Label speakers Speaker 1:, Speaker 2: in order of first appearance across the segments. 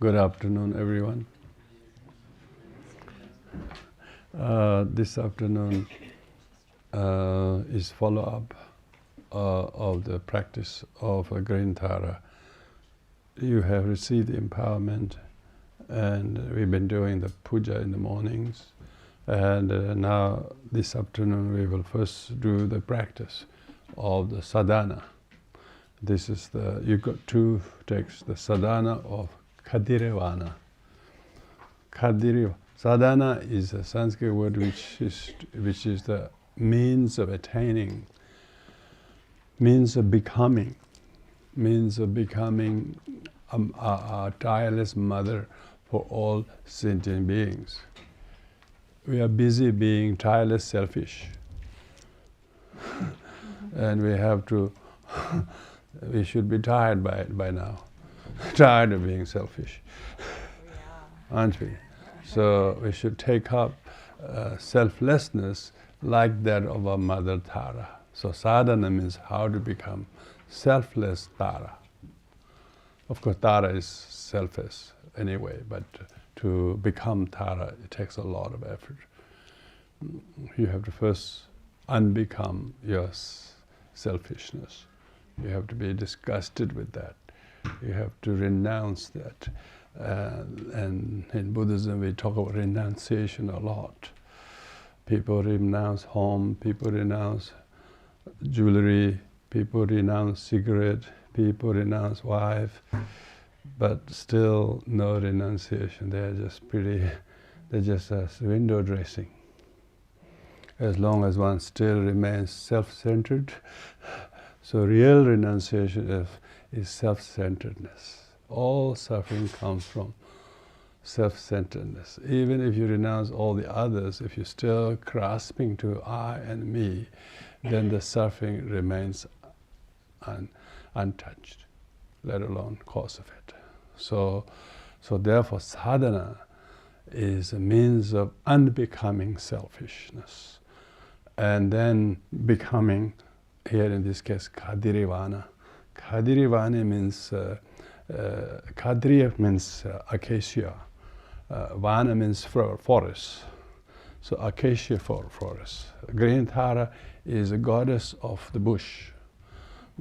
Speaker 1: Good afternoon, everyone. This afternoon is follow-up of the practice of a Green Tara. You have received the empowerment, and we've been doing the puja in the mornings. And now, this afternoon, we will first do the practice of the Sadhana. This is you got two texts, the Sadhana of Kadirevana. Sadhana is a Sanskrit word which is the means of attaining, means of becoming a tireless mother for all sentient beings. We are busy being tireless selfish. And we have to, we should be tired by it by now. Tired of being selfish, aren't we? So we should take up selflessness like that of our mother Tara. So sadhana means how to become selfless Tara. Of course, Tara is selfless, anyway, but to become Tara, it takes a lot of effort. You have to first unbecome your selfishness. You have to be disgusted with that. You have to renounce that. And in Buddhism, we talk about renunciation a lot. People renounce home, people renounce jewelry, people renounce cigarette, people renounce wife, but still no renunciation. They're just as window dressing. As long as one still remains self-centered, so real renunciation is self-centeredness. All suffering comes from self-centeredness. Even if you renounce all the others, if you're still grasping to I and me, then the suffering remains untouched, let alone cause of it. So therefore sadhana is a means of unbecoming selfishness, and then becoming, here in this case, Kadirivana. Kadirivana means, Kadriya means acacia, Vana means forest, so acacia forest. Green Tara is a goddess of the bush,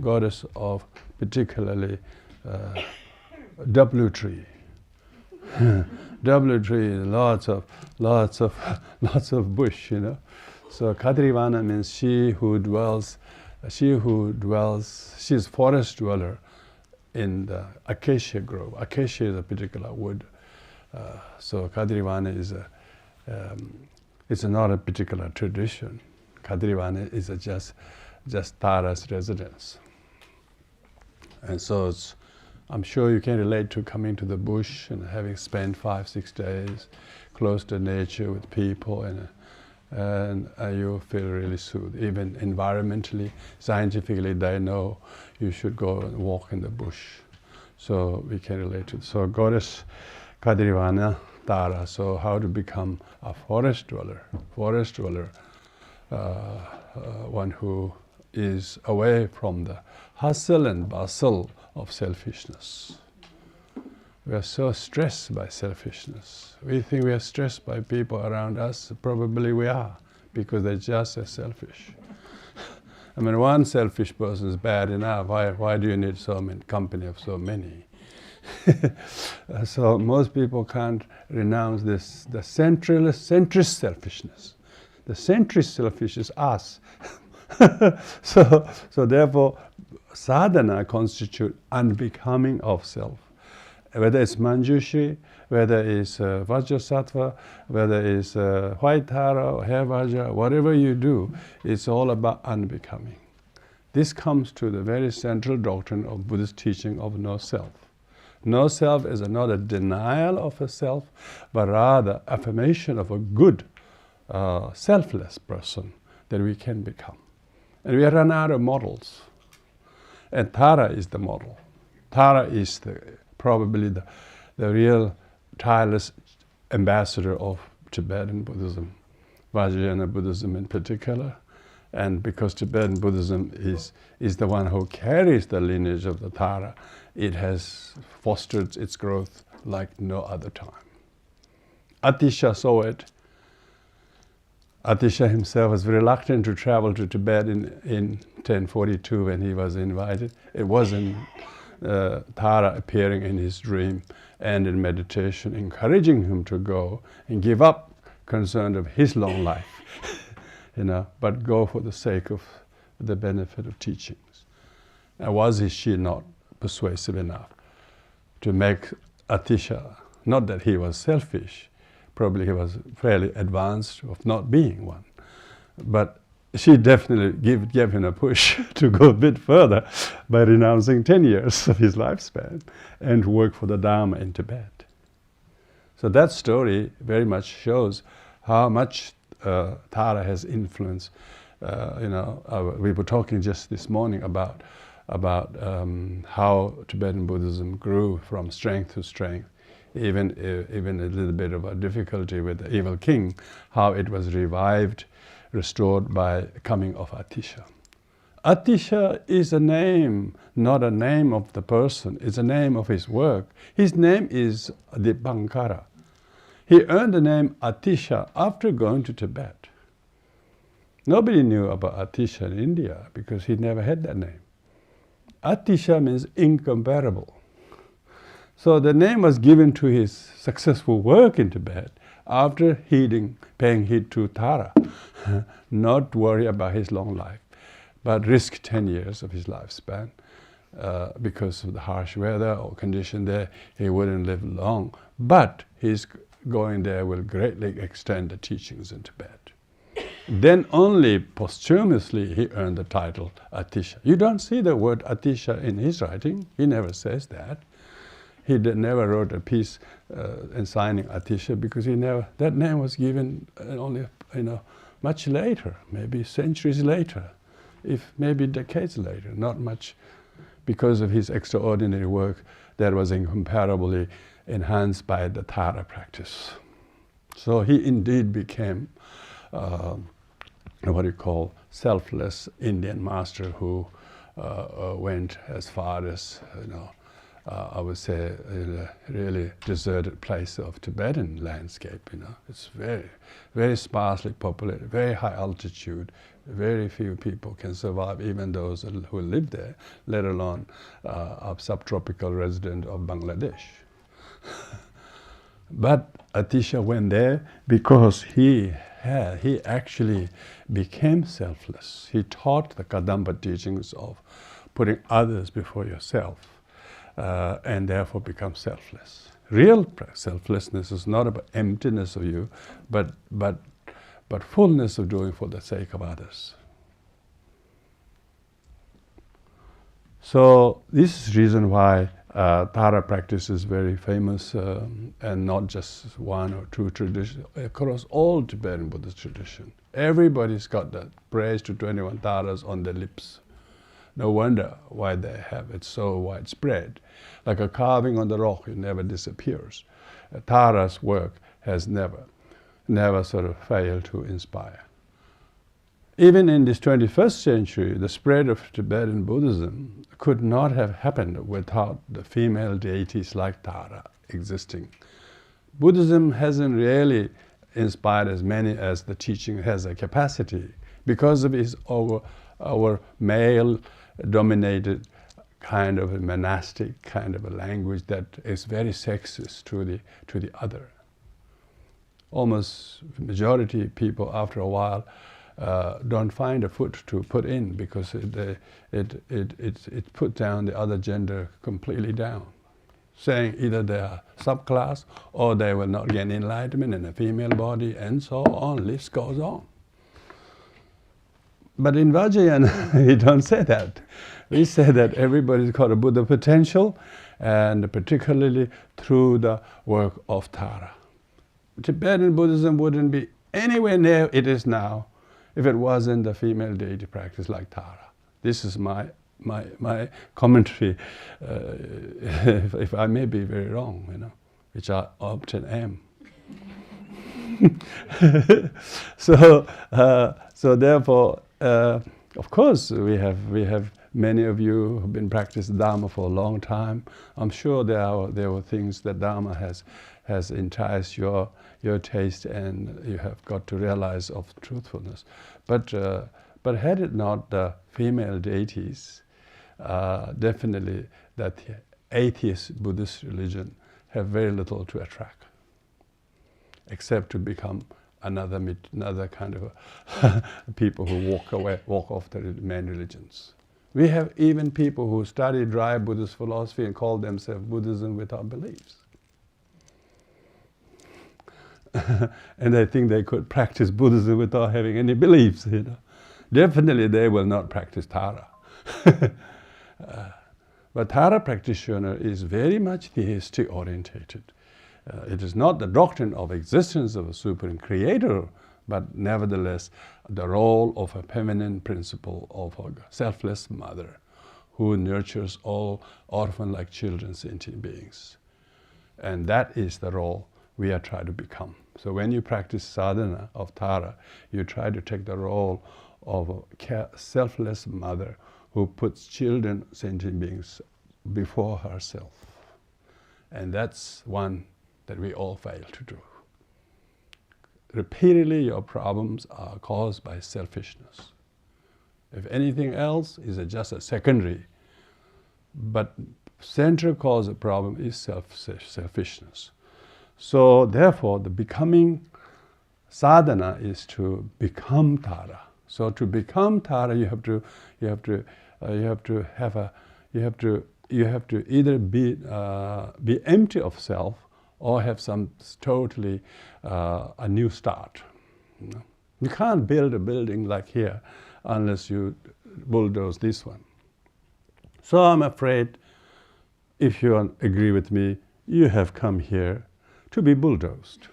Speaker 1: goddess of particularly W tree. W tree is lots of bush, you know. So Kadrivana means she is forest dweller in the acacia grove. Acacia is a particular wood. So Kadrivana is it's not a particular tradition. Kadrivana is just Tara's residence. And so I'm sure you can relate to coming to the bush and having spent 5-6 days close to nature with people, and you feel really soothed. Even environmentally, scientifically, they know you should go and walk in the bush. So we can relate to it. So goddess Kadrivana Tara. So how to become a forest dweller? Forest dweller, one who is away from the hustle and bustle of selfishness. We are so stressed by selfishness. We think we are stressed by people around us. Probably we are, because they're just as selfish. I mean, one selfish person is bad enough. Why do you need so many company of so many? So most people can't renounce this, the centrist selfishness. The centrist selfish is us. So therefore, sadhana constitutes unbecoming of self. Whether it's Manjushri, whether it's Vajrasattva, whether it's White Tara or Hair Vajra, whatever you do, it's all about unbecoming. This comes to the very central doctrine of Buddhist teaching of no self. No self is not a denial of a self, but rather affirmation of a good, selfless person that we can become. And we run out of models. And Tara is the model. Tara is probably the real tireless ambassador of Tibetan Buddhism, Vajrayana Buddhism in particular. And because Tibetan Buddhism is the one who carries the lineage of the Tara, it has fostered its growth like no other time. Atisha saw it. Atisha himself was reluctant to travel to Tibet in 1042 when he was invited. It wasn't Tara appearing in his dream and in meditation, encouraging him to go and give up concern of his long life, but go for the sake of the benefit of teachings. And was she not persuasive enough to make Atisha, not that he was selfish, probably he was fairly advanced of not being one, but she definitely gave him a push to go a bit further by renouncing 10 years of his lifespan and work for the Dharma in Tibet. So that story very much shows how much Tara has influenced. We were talking just this morning about how Tibetan Buddhism grew from strength to strength, even a little bit of a difficulty with the evil king, how it was revived, restored by coming of Atisha. Atisha is a name, not a name of the person. It's a name of his work. His name is Dipankara. He earned the name Atisha after going to Tibet. Nobody knew about Atisha in India because he never had that name. Atisha means incomparable. So the name was given to his successful work in Tibet after paying heed to Tara, not worry about his long life, but risk 10 years of his lifespan because of the harsh weather or condition there. He wouldn't live long, but his going there will greatly extend the teachings in Tibet. Then only posthumously he earned the title Atisha. You don't see the word Atisha in his writing. He never says that. He never wrote a piece in signing Atisha because that name was given only much later, maybe centuries later, if maybe decades later, not much, because of his extraordinary work that was incomparably enhanced by the Tara practice. So he indeed became what you call selfless Indian master who went as far as, I would say, in a really deserted place of Tibetan landscape. It's very, very sparsely populated, very high altitude. Very few people can survive, even those who live there, let alone a subtropical resident of Bangladesh. But Atisha went there because he actually became selfless. He taught the Kadamba teachings of putting others before yourself, and therefore become selfless. Real selflessness is not about emptiness of you, but fullness of doing for the sake of others. So this is the reason why Tara practice is very famous, and not just one or two traditions, across all Tibetan Buddhist tradition. Everybody's got that praise to 21 Taras on their lips. No wonder why they have it so widespread. Like a carving on the rock, it never disappears. Tara's work has never sort of failed to inspire. Even in this 21st century, the spread of Tibetan Buddhism could not have happened without the female deities like Tara existing. Buddhism hasn't really inspired as many as the teaching has a capacity because of its our male-dominated kind of a monastic kind of a language that is very sexist to the other. Almost majority people after a while don't find a foot to put in because it put down the other gender completely down, saying either they are subclass or they will not get enlightenment in a female body, and so on. List goes on. But in Vajrayana, we don't say that. We say that everybody's got a Buddha potential, and particularly through the work of Tara. Tibetan Buddhism wouldn't be anywhere near it is now if it wasn't the female deity practice like Tara. This is my commentary, if I may be very wrong, which I often am. So therefore, of course, we have many of you who've been practicing Dharma for a long time. I'm sure there were things that Dharma has enticed your taste, and you have got to realize of truthfulness. But had it not the female deities, definitely that atheist Buddhist religion have very little to attract, except to become another kind of people who walk off the main religions. We have even people who study dry Buddhist philosophy and call themselves Buddhism without beliefs. And they think they could practice Buddhism without having any beliefs. Definitely they will not practice Tara. But Tara practitioner is very much theistic orientated. It is not the doctrine of existence of a supreme creator, but nevertheless the role of a feminine principle of a selfless mother who nurtures all orphan-like children, sentient beings. And that is the role we are trying to become. So when you practice sadhana of Tara, you try to take the role of a selfless mother who puts children, sentient beings, before herself. And that's one that we all fail to do. Repeatedly, your problems are caused by selfishness. If anything else is just a secondary, but central cause of problem is selfishness. So therefore, the becoming sadhana is to become Tara. So to become Tara, you have to either be empty of self or have some totally a new start. You know? You can't build a building like here unless you bulldoze this one. So I'm afraid, if you agree with me, you have come here to be bulldozed.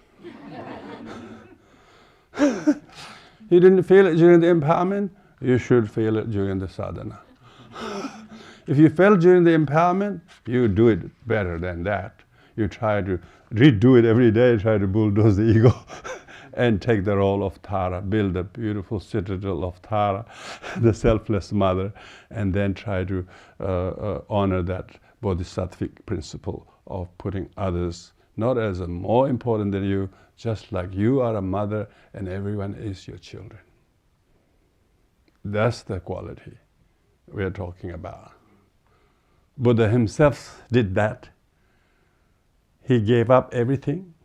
Speaker 1: You didn't feel it during the empowerment, you should feel it during the sadhana. If you felt during the empowerment, you do it better than that. You try to redo it every day, try to bulldoze the ego and take the role of Tara, build a beautiful citadel of Tara, the selfless mother, and then try to honor that bodhisattvic principle of putting others not as a more important than you, just like you are a mother and everyone is your children. That's the quality we are talking about. Buddha himself did that. He gave up everything.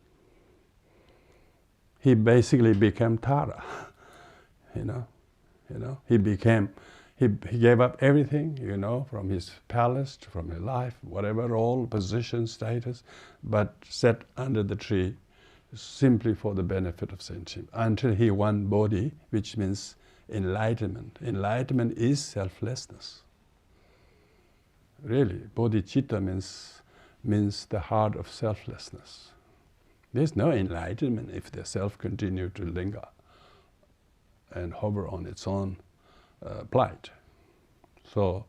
Speaker 1: He basically became Tara. He gave up everything, from his palace, from his life, whatever role, position, status, but sat under the tree simply for the benefit of sentient, until he won Bodhi, which means enlightenment. Enlightenment is selflessness. Really, bodhicitta means the heart of selflessness. There's no enlightenment if the self continues to linger and hover on its own plight. So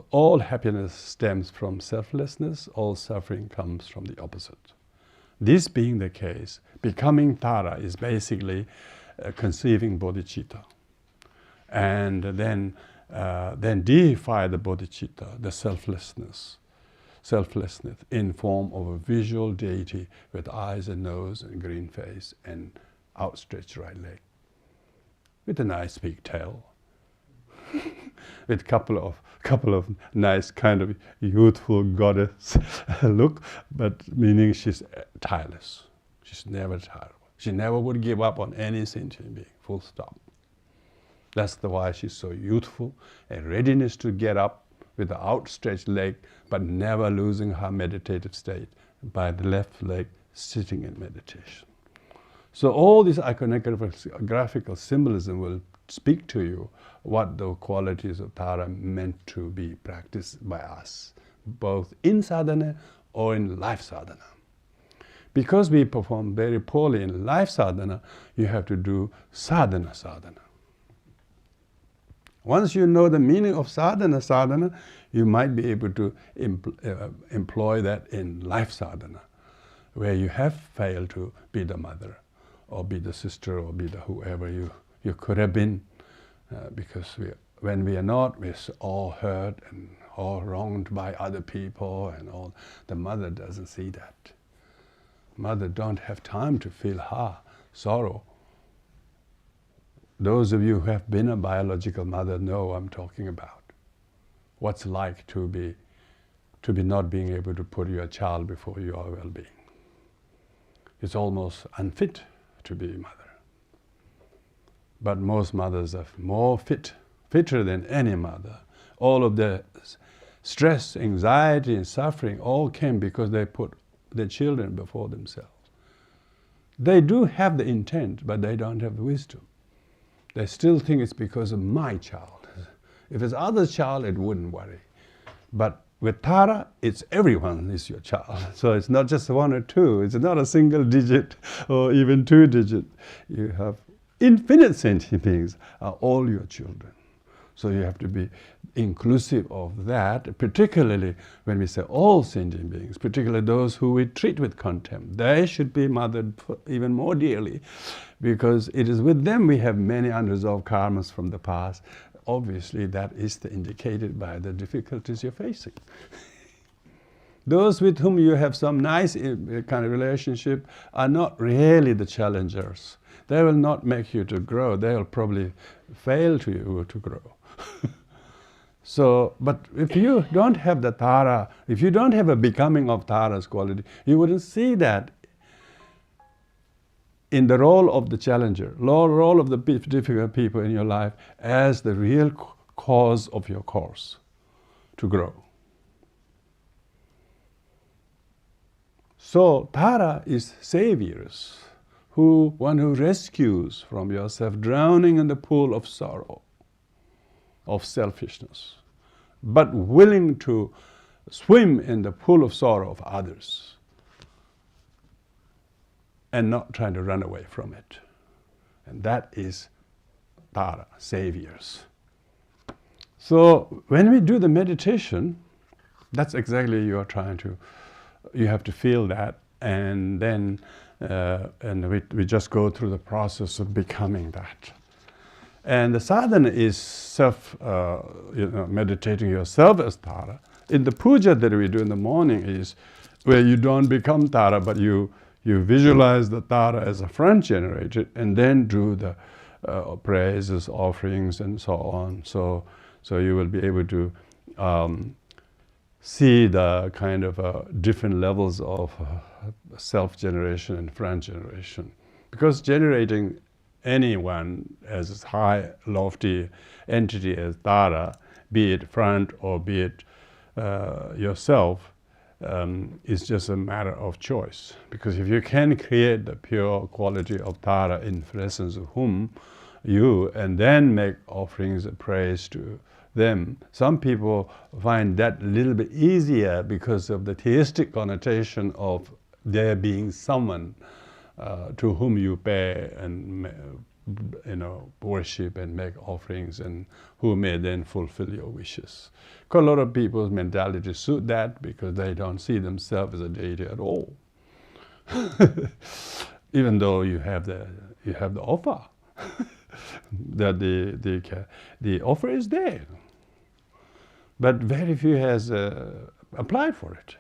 Speaker 1: all happiness stems from selflessness, all suffering comes from the opposite. This being the case, becoming Tara is basically conceiving bodhicitta. And then deify the bodhicitta, the selflessness in form of a visual deity with eyes and nose and green face and outstretched right leg, with a nice big tail, with couple of nice kind of youthful goddess look, but meaning she's tireless. She's never tired. She never would give up on any sentient being, full stop. That's why she's so youthful and readiness to get up with the outstretched leg, but never losing her meditative state by the left leg sitting in meditation. So all this iconographical symbolism will speak to you what the qualities of Tara meant to be practiced by us, both in sadhana or in life sadhana. Because we perform very poorly in life sadhana, you have to do sadhana. Once you know the meaning of sadhana, you might be able to employ that in life sadhana, where you have failed to be the mother, or be the sister, or be the whoever you could have been, because when we are not, we're all hurt and all wronged by other people and all. The mother doesn't see that. Mother don't have time to feel her sorrow. Those of you who have been a biological mother know what I'm talking about. What's like to be not being able to put your child before your well-being. It's almost unfit to be a mother. But most mothers are more fitter than any mother. All of the stress, anxiety, and suffering all came because they put their children before themselves. They do have the intent, but they don't have the wisdom. They still think it's because of my child. If it's other child, it wouldn't worry. But with Tara, it's everyone is your child. So it's not just one or two. It's not a single digit or even 2 digit. You have infinite sentient beings are all your children. So you have to be inclusive of that, particularly when we say all sentient beings, particularly those who we treat with contempt. They should be mothered even more dearly, because it is with them we have many unresolved karmas from the past. Obviously, that is indicated by the difficulties you're facing. Those with whom you have some nice kind of relationship are not really the challengers. They will not make you to grow. They will probably fail to you to grow. So, but if you don't have the Tara, if you don't have a becoming of Tara's quality, you wouldn't see that in the role of the challenger, role of the difficult people in your life as the real cause of your course to grow. So, Tara is saviors, one who rescues from yourself drowning in the pool of sorrow, of selfishness, but willing to swim in the pool of sorrow of others and not trying to run away from it. And that is Tara, saviors. So when we do the meditation, that's exactly you have to feel that, and then we just go through the process of becoming that. And the sadhana is meditating yourself as Tara. In the puja that we do in the morning is where you don't become Tara, but you visualize the Tara as a front generated, and then do the praises, offerings, and so on. So you will be able to see the kind of different levels of self-generation and front generation. Because generating anyone as a high, lofty entity as Tara, be it front or be it yourself, is just a matter of choice. Because if you can create the pure quality of Tara in presence of whom you, and then make offerings of praise to them, some people find that a little bit easier because of the theistic connotation of there being someone to whom you pay and worship and make offerings, and who may then fulfill your wishes. Because a lot of people's mentality suit that, because they don't see themselves as a deity at all. Even though you have the offer, that the offer is there, but very few has applied for it.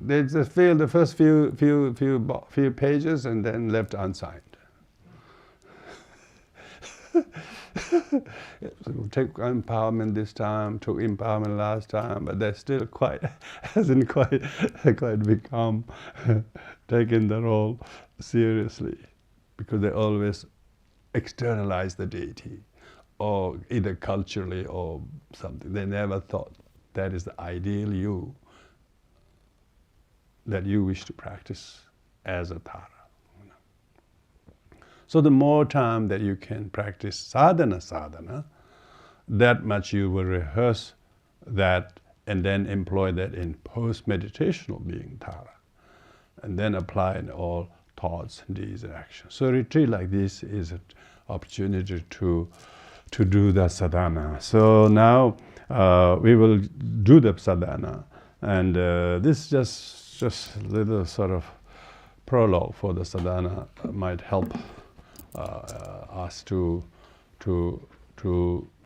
Speaker 1: They just fill the first few pages and then left unsigned. Take empowerment this time, took empowerment last time, but they're still hasn't quite become taking the role seriously, because they always externalize the deity, or either culturally or something. They never thought that is the ideal you that you wish to practice as a Tara. So the more time that you can practice sadhana, that much you will rehearse that and then employ that in post-meditational being Tara, and then apply in all thoughts, deeds, and actions. So a retreat like this is an opportunity to do the sadhana. So now we will do the sadhana, and this is just a little sort of prologue for the sadhana might help us to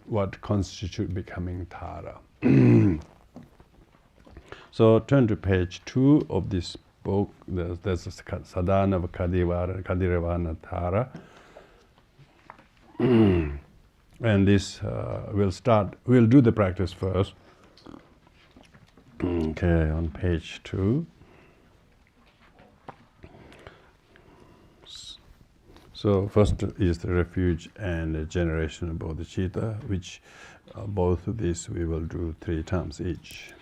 Speaker 1: what constitute becoming Tara. So turn to page 2 of this book. There's a Sadhana of Kadirvana Tara. And this we'll do the practice first. Okay, on page 2. So first is the refuge and the generation of bodhicitta, which both of these we will do 3 times each.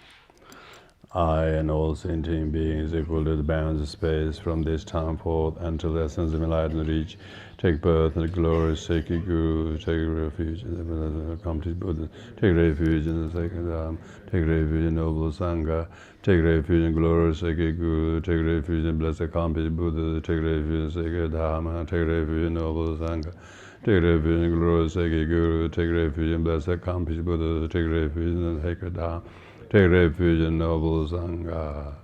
Speaker 1: I and all sentient beings equal to the bounds of space from this time forth until the essence of enlightenment reach, take birth in the glorious sacred Guru, take refuge in the accomplished Buddha, take refuge in the sacred Dharma, take refuge in noble Sangha, take refuge in glorious sacred Guru, take refuge in blessed accomplished Buddha, take refuge in sacred Dharma, take refuge in noble Sangha, take refuge in glorious sacred Guru, take refuge in blessed accomplished Buddha, take refuge in the sacred Dharma, take refuge in noble Sangha.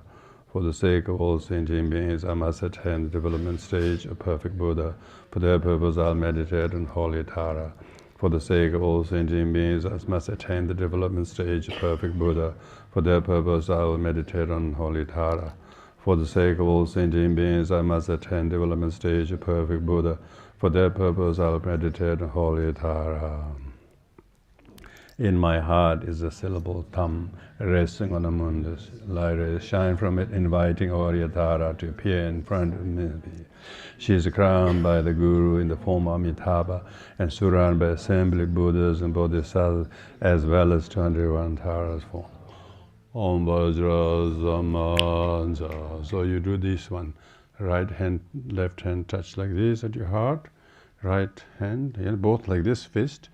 Speaker 1: For the sake of all sentient beings, I must attain the development stage of perfect Buddha. For that purpose, I'll meditate on Holy Tara. For the sake of all sentient beings, I must attain the development stage of perfect Buddha. For that purpose, I will meditate on Holy Tara. For the sake of all sentient beings, I must attain the development stage of perfect Buddha. For that purpose, I will meditate on Holy Tara. In my heart is the syllable Tam, resting on the mundus. Light rays shine from it, inviting Aryatara to appear in front of me. She is crowned by the Guru in the form of Amitabha and surrounded by assembly Buddhas and Bodhisattvas as well as 21 Taras form. Om Vajra Zamanja. So you do this one. Right hand, left hand touch like this at your heart. Right hand, both like this, fist.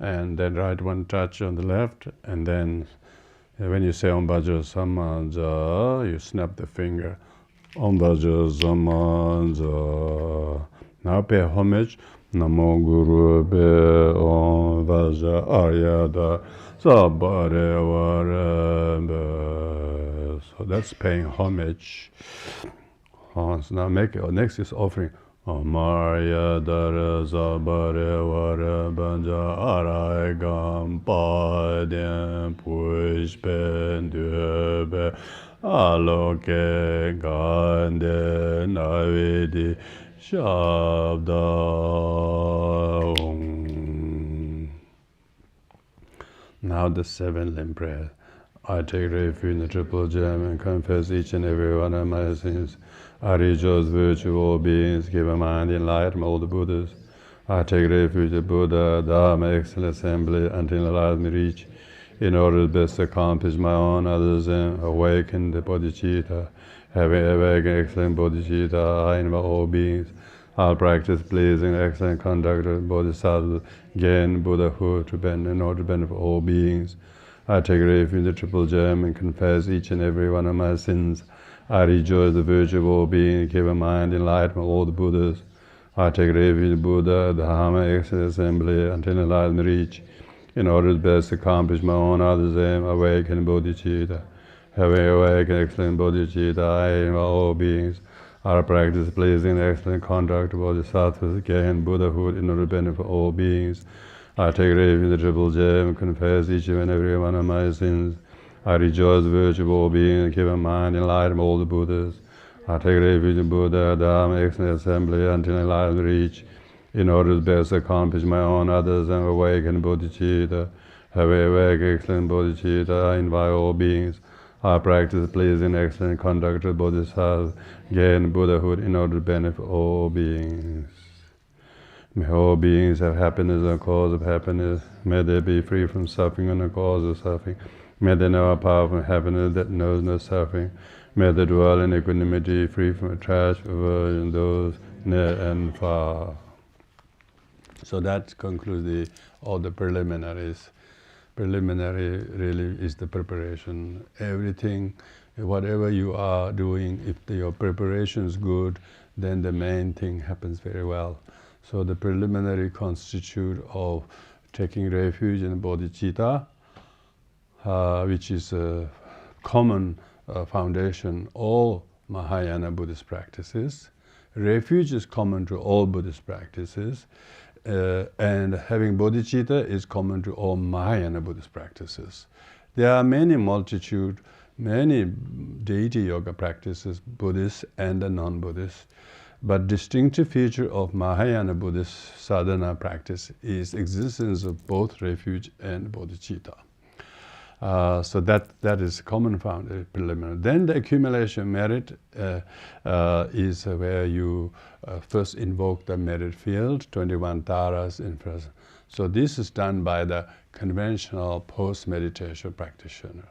Speaker 1: And then right one touch on the left, and then when you say Om Vajra Samaja, you snap the finger. Om Vajra Samaja. Now pay homage. Namo Guru Be Om Vajra Aryada Sabare Varebe. So that's paying homage. So now make it. Next is offering. Amarya Dara Zabare Vare Banja Arai Gampadyan Pushpen Dube Aloke Gande Navidi Shabda. Now the 7 limb prayer. I take refuge in the triple gem and confess each and every one of my sins. I rejoice virtual beings, give a mind in light from all the Buddhas. I take refuge in Buddha, Dharma, excellent assembly, until enlightenment reach, in order to best accomplish my own, others, and awaken the bodhicitta. Having awakened excellent bodhicitta, I invite all beings. I'll practice pleasing, excellent conduct of bodhisattva, gain Buddhahood in order to benefit all beings. I take refuge in the triple gem and confess each and every one of my sins. I rejoice the virtue of all beings, give a mind in light from all the Buddhas. I take refuge in Buddha, Dharma, excellent assembly, until enlightenment reach, in order to best accomplish my own others' aim, awaken bodhicitta. Having awakened excellent bodhicitta, I invite all beings. I practice pleasing, excellent conduct of bodhisattvas, gain Buddhahood in order to benefit all beings. I take refuge in the triple gem and confess each and every one of my sins. I rejoice the virtue of all beings, give a mind in light of all the Buddhas. I take refuge in Buddha, Dharma, excellent assembly, until enlightenment reach, in order to best accomplish my own others and awaken bodhicitta. Having awakened excellent bodhicitta, I invite all beings. I practice pleasing, excellent conduct of bodhisattvas, gain Buddhahood in order to benefit all beings. May all beings have happiness and cause of happiness. May they be free from suffering and the cause of suffering. May they know a power from happiness that knows no suffering. May they dwell in equanimity, free from attachment, aversion, those near and far. So that concludes all the preliminaries. Preliminary really is the preparation. Everything, whatever you are doing, if your preparation is good, then the main thing happens very well. So the preliminary constitute of taking refuge in bodhicitta, which is a common foundation all Mahayana Buddhist practices. Refuge is common to all Buddhist practices, and having bodhicitta is common to all Mahayana Buddhist practices. There are many deity yoga practices, Buddhist and non-Buddhist, but distinctive feature of Mahayana Buddhist sadhana practice is existence of both refuge and bodhicitta. So that is common found preliminary. Then the accumulation merit is where you first invoke the merit field, 21 taras in first. So this is done by the conventional post-meditation practitioner.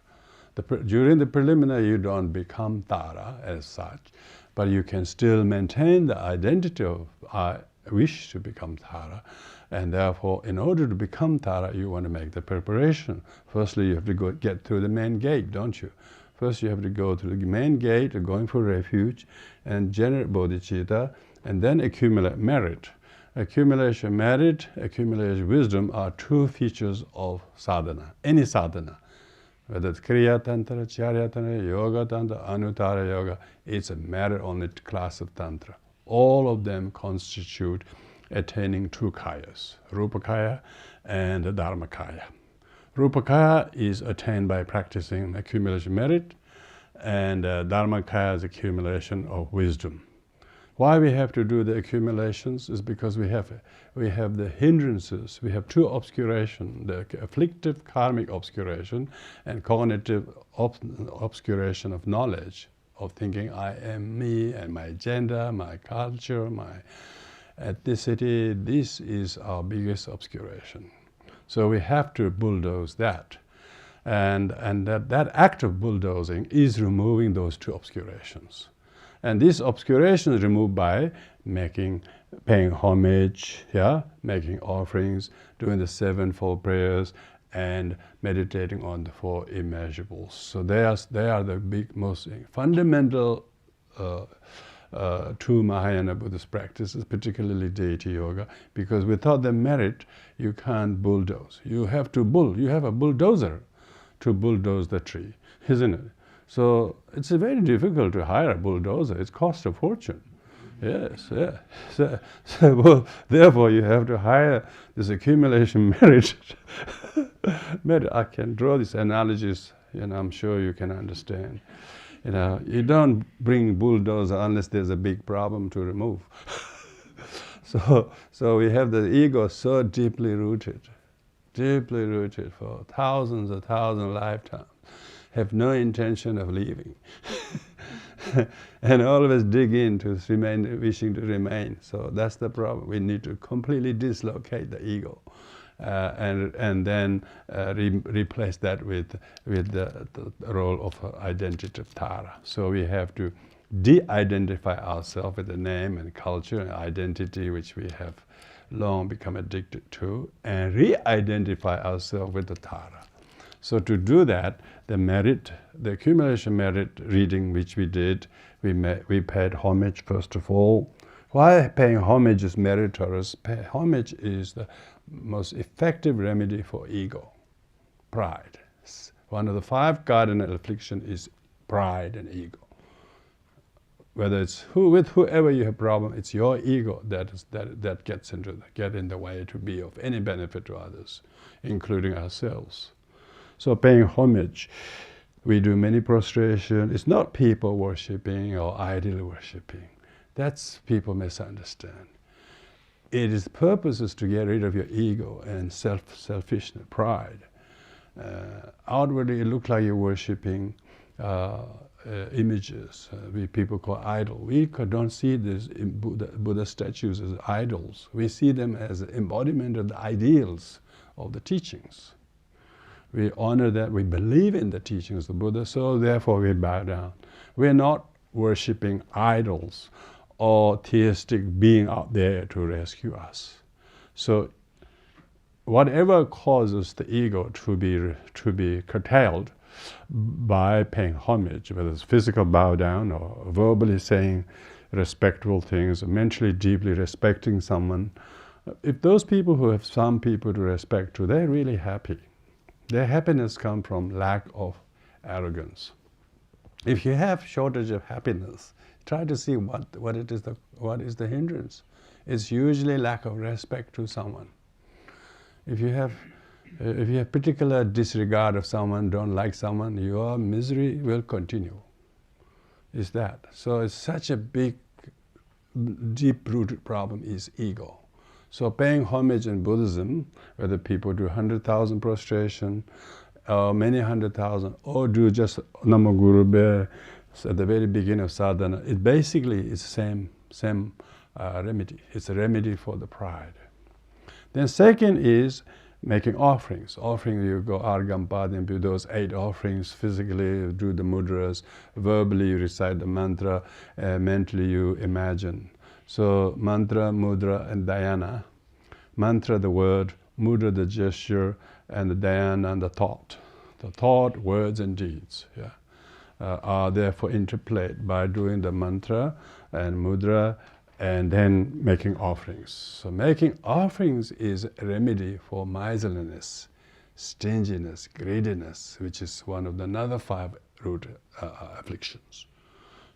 Speaker 1: During the preliminary, you don't become Tara as such, but you can still maintain the identity of I wish to become Tara. And therefore, in order to become Tara, you want to make the preparation. Firstly, you have to get through the main gate, don't you? First, you have to go through the main gate, going for refuge, and generate bodhicitta, and then accumulate merit. Accumulation merit, accumulation wisdom are two features of sadhana, any sadhana. Whether it's Kriya Tantra, Charya Tantra, Yoga Tantra, Anuttara Yoga, it's a merit-only class of Tantra. All of them constitute attaining two kayas, Rupakaya and Dharmakaya. Rupakaya is attained by practicing accumulation merit, and Dharmakaya is accumulation of wisdom. Why we have to do the accumulations is because we have the hindrances. We have two obscuration, the afflictive karmic obscuration and cognitive obscuration of knowledge, of thinking I am me and my gender, my culture, my ethnicity. This is our biggest obscuration. So we have to bulldoze that. And that act of bulldozing is removing those two obscurations. And this obscuration is removed by paying homage, making offerings, doing the sevenfold prayers, and meditating on the four immeasurables. So they are the most fundamental two Mahayana Buddhist practices, particularly deity yoga, because without the merit, you can't bulldoze. You have a bulldozer to bulldoze the tree, isn't it? So it's very difficult to hire a bulldozer. It costs a fortune. Yes, yeah. So therefore, you have to hire this accumulation merit. I can draw these analogies, I'm sure you can understand. You don't bring bulldozer unless there's a big problem to remove. So we have the ego so deeply rooted for thousands lifetimes. Have no intention of leaving, and always dig in to wishing to remain. So that's the problem. We need to completely dislocate the ego, and then replace that with the role of identity of Tara. So we have to de-identify ourselves with the name and culture and identity which we have long become addicted to, and re-identify ourselves with the Tara. So to do that, the accumulation merit reading which we did, we paid homage first of all. Why paying homage is meritorious? Homage is the most effective remedy for ego, pride. One of the 5 cardinal afflictions is pride and ego. Whether it's with whoever you have problem, it's your ego that gets in the way to be of any benefit to others, including ourselves. So paying homage, we do many prostration. It's not people worshipping or idol worshipping. That's people misunderstand. Its purpose is to get rid of your ego and selfishness, pride. Outwardly, it looks like you're worshipping images. People call idol. We don't see these Buddha statues as idols. We see them as embodiment of the ideals of the teachings. We honor that, we believe in the teachings of the Buddha, so therefore we bow down. We're not worshipping idols or theistic being out there to rescue us. So whatever causes the ego to be curtailed by paying homage, whether it's physical bow down or verbally saying respectful things, or mentally deeply respecting someone, if those people who have some people to respect to, they're really happy. Their happiness comes from lack of arrogance. If you have shortage of happiness, try to see what is the hindrance. It's usually lack of respect to someone. If you have particular disregard of someone, don't like someone, your misery will continue. Is that. So it's such a big, deep-rooted problem is ego. So paying homage in Buddhism, whether people do 100,000 prostration, or many 100,000, or do just Namo Guru Be at the very beginning of sadhana, it basically is the same remedy. It's a remedy for the pride. Then second is making offerings. Offering, you go Argham, Padim, do those 8 offerings. Physically, you do the mudras. Verbally, you recite the mantra. Mentally, you imagine. So mantra, mudra, and dhyana. Mantra, the word. Mudra, the gesture. And the dhyana, the thought. The thought, words, and deeds. Yeah. Are therefore interplayed by doing the mantra and mudra and then making offerings. So making offerings is a remedy for miserliness, stinginess, greediness, which is one of the another 5 root afflictions.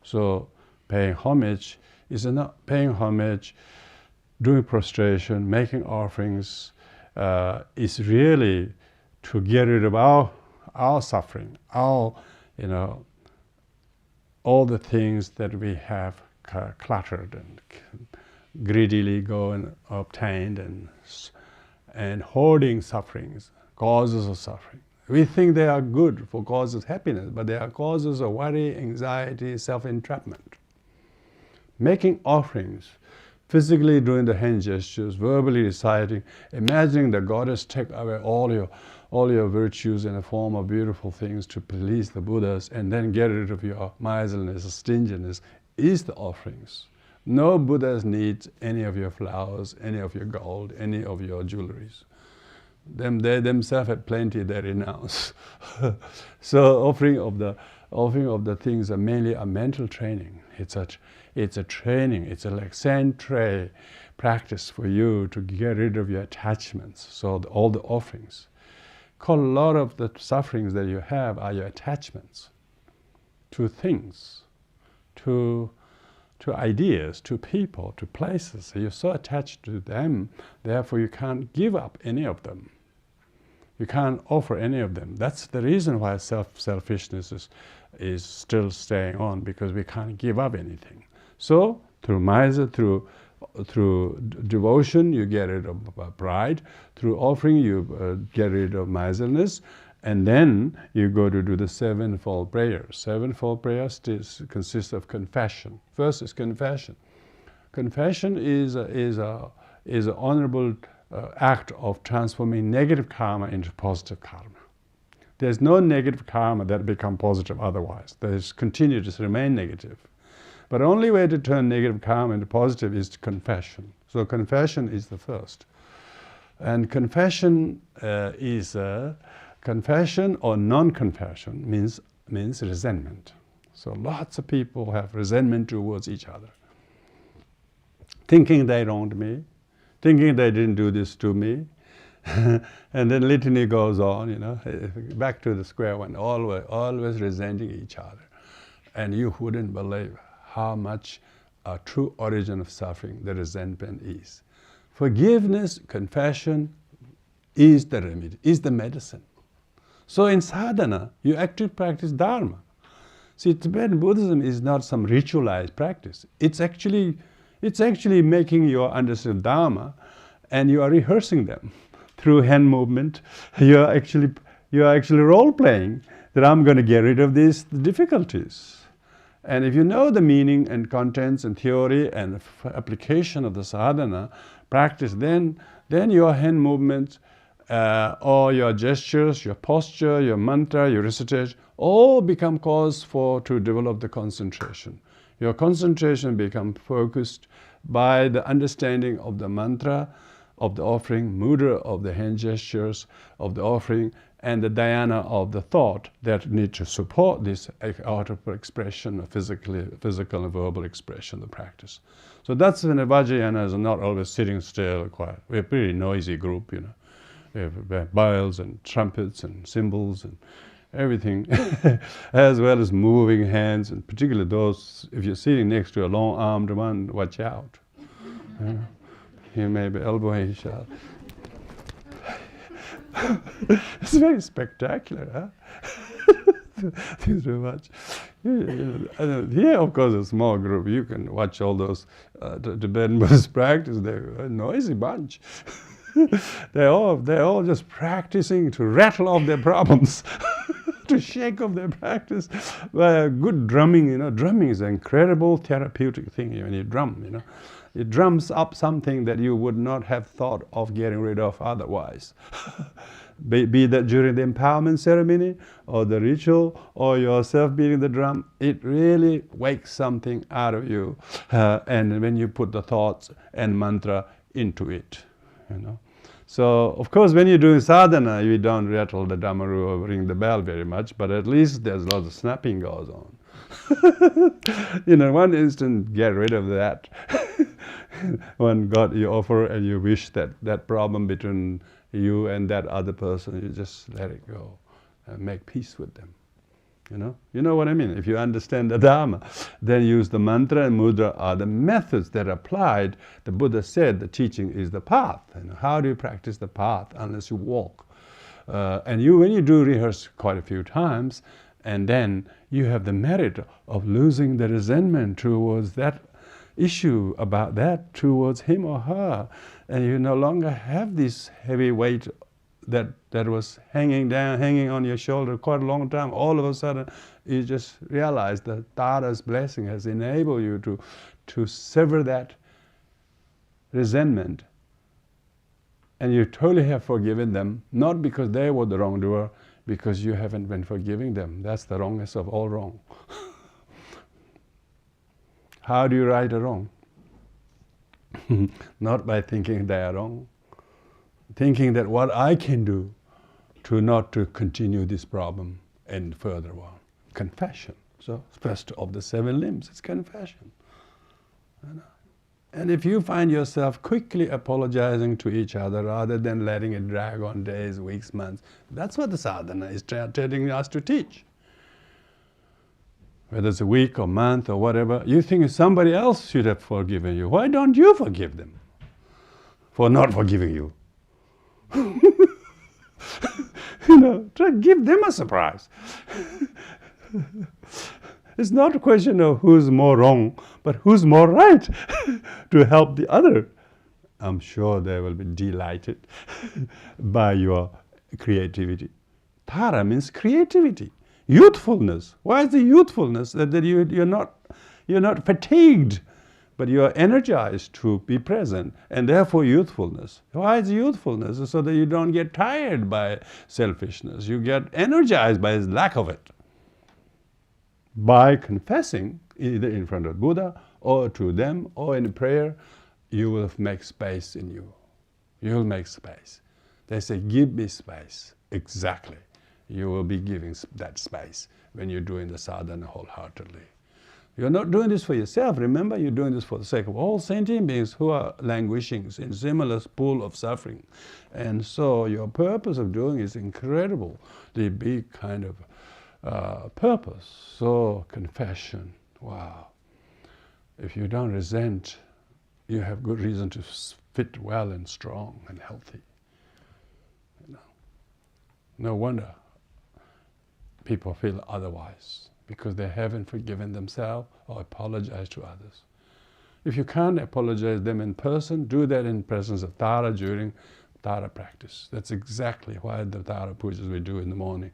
Speaker 1: So paying homage is not paying homage, doing prostration, making offerings is really to get rid of our suffering, our, all the things that we have cluttered and greedily go and obtained and hoarding sufferings, causes of suffering. We think they are good for causes of happiness, but they are causes of worry, anxiety, self-entrapment. Making offerings, physically doing the hand gestures, verbally reciting, imagining the goddess take away all your virtues in the form of beautiful things to please the Buddhas, and then get rid of your miserliness, stinginess, is the offerings. No Buddhas need any of your flowers, any of your gold, any of your jewelries. They themselves have plenty, they renounce. So offering of the things are mainly a mental training. It's a training, it's a like centre practice for you to get rid of your attachments. So all the offerings. A lot of the sufferings that you have are your attachments to things, to ideas, to people, to places. You're so attached to them, therefore you can't give up any of them. You can't offer any of them. That's the reason why selfishness is still staying on, because we can't give up anything. So through miser, through devotion, you get rid of pride. Through offering, you get rid of miserliness. And then you go to do the 7-fold prayers. 7-fold prayers consists of confession. First is confession. Confession is an honorable act of transforming negative karma into positive karma. There's no negative karma that become positive otherwise. There's continue to remain negative. But the only way to turn negative karma into positive is confession. So confession is the first. And confession confession or non-confession means resentment. So lots of people have resentment towards each other, thinking they wronged me, thinking they didn't do this to me, and then litany goes on, back to the square one, always resenting each other. And you wouldn't believe how much a true origin of suffering the resentment is. Forgiveness, confession is the remedy, is the medicine. So in sadhana, you actually practice dharma. See, Tibetan Buddhism is not some ritualized practice. It's actually making you understand dharma, and you are rehearsing them through hand movement. You are actually role playing that I'm going to get rid of these difficulties. And if you know the meaning and contents and theory and application of the sadhana practice, then your hand movements, or your gestures, your posture, your mantra, your recitation, all become cause to develop the concentration. Your concentration becomes focused by the understanding of the mantra, of the offering, mudra of the hand gestures of the offering, and the dhyana of the thought that need to support this outer expression, physical and verbal expression, the practice. So that's when the Vajrayanas are not always sitting still, quiet. We're a pretty noisy group, We have bells and trumpets and cymbals and everything, as well as moving hands, and particularly those, if you're sitting next to a long-armed one, watch out. You may be elbowing each other. It's very spectacular, huh? Thanks very much. Here, of course, a small group. You can watch all those Tibetan Buddhist practice. They're a noisy bunch. They're all just practicing to rattle off their problems, to shake off their practice by a good drumming. Drumming is an incredible therapeutic thing when you drum. it drums up something that you would not have thought of getting rid of otherwise. Be that during the empowerment ceremony, or the ritual, or yourself beating the drum, it really wakes something out of you. And when you put the thoughts and mantra into it, you know. So, of course, when you're doing sadhana, you don't rattle the damaru or ring the bell very much, but at least there's lots of snapping goes on. In one instant, get rid of that. When God, you offer and you wish that problem between you and that other person, you just let it go and make peace with them. You know what I mean? If you understand the Dharma, then use the mantra and mudra are the methods that are applied. The Buddha said the teaching is the path. How do you practice the path unless you walk? And when you do rehearse quite a few times, and then you have the merit of losing the resentment towards that issue about that towards him or her, and you no longer have this heavy weight that was hanging on your shoulder quite a long time. All of a sudden, you just realize that Tara's blessing has enabled you to sever that resentment, and you totally have forgiven them, not because they were the wrongdoer, because you haven't been forgiving them. That's the wrongest of all wrong. How do you right a wrong? Not by thinking they are wrong. Thinking that what I can do not to continue this problem and further on. Confession. So first of the 7 limbs, it's confession. And if you find yourself quickly apologizing to each other rather than letting it drag on days, weeks, months, that's what the sadhana is telling us to teach. Whether it's a week or month or whatever, you think somebody else should have forgiven you. Why don't you forgive them for not forgiving you? Try to give them a surprise. It's not a question of who's more wrong, but who's more right to help the other. I'm sure they will be delighted by your creativity. Tara means creativity, youthfulness. Why is the youthfulness? That you're not fatigued, but you are energized to be present, and therefore youthfulness. Why is youthfulness? So that you don't get tired by selfishness. You get energized by lack of it. By confessing, either in front of Buddha or to them or in prayer, you will make space in you. You will make space. They say, give me space. Exactly. You will be giving that space when you're doing the sadhana wholeheartedly. You're not doing this for yourself. Remember, you're doing this for the sake of all sentient beings who are languishing in similar pool of suffering. And so your purpose of doing is incredibly big kind of purpose. So confession, wow. If you don't resent, you have good reason to fit well and strong and healthy. No wonder people feel otherwise, because they haven't forgiven themselves or apologized to others. If you can't apologize them in person, do that in presence of Tara during Tara practice. That's exactly why the Tara pujas we do in the morning.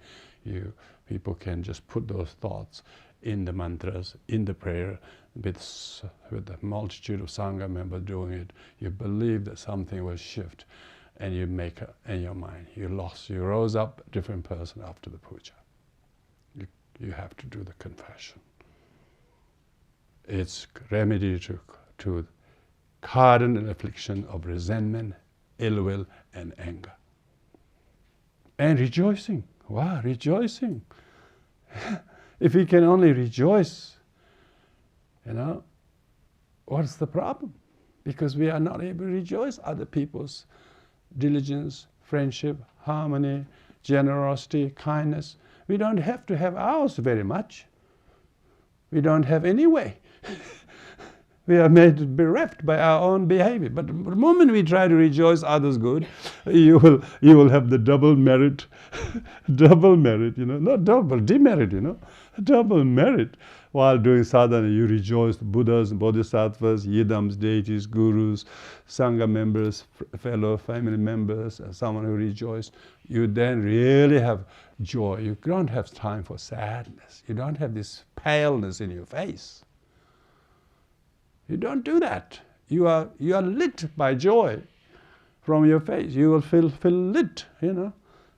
Speaker 1: People can just put those thoughts in the mantras, in the prayer, with the multitude of Sangha members doing it. You believe that something will shift, and you make in your mind. You rose up a different person after the puja. You have to do the confession. It's remedy to harden an affliction of resentment, ill will, and anger. And rejoicing. Wow, rejoicing. If we can only rejoice, what's the problem? Because we are not able to rejoice other people's diligence, friendship, harmony, generosity, kindness. We don't have to have ours very much. We don't have any way. We are made bereft by our own behavior. But the moment we try to rejoice others' good, you will have the double merit, not double, demerit, double merit. While doing sadhana, you rejoice Buddhas, Bodhisattvas, Yidams, deities, gurus, Sangha members, fellow family members, someone who rejoiced. You then really have joy. You don't have time for sadness. You don't have this paleness in your face. You don't do that. You are lit by joy from your face. You will feel lit,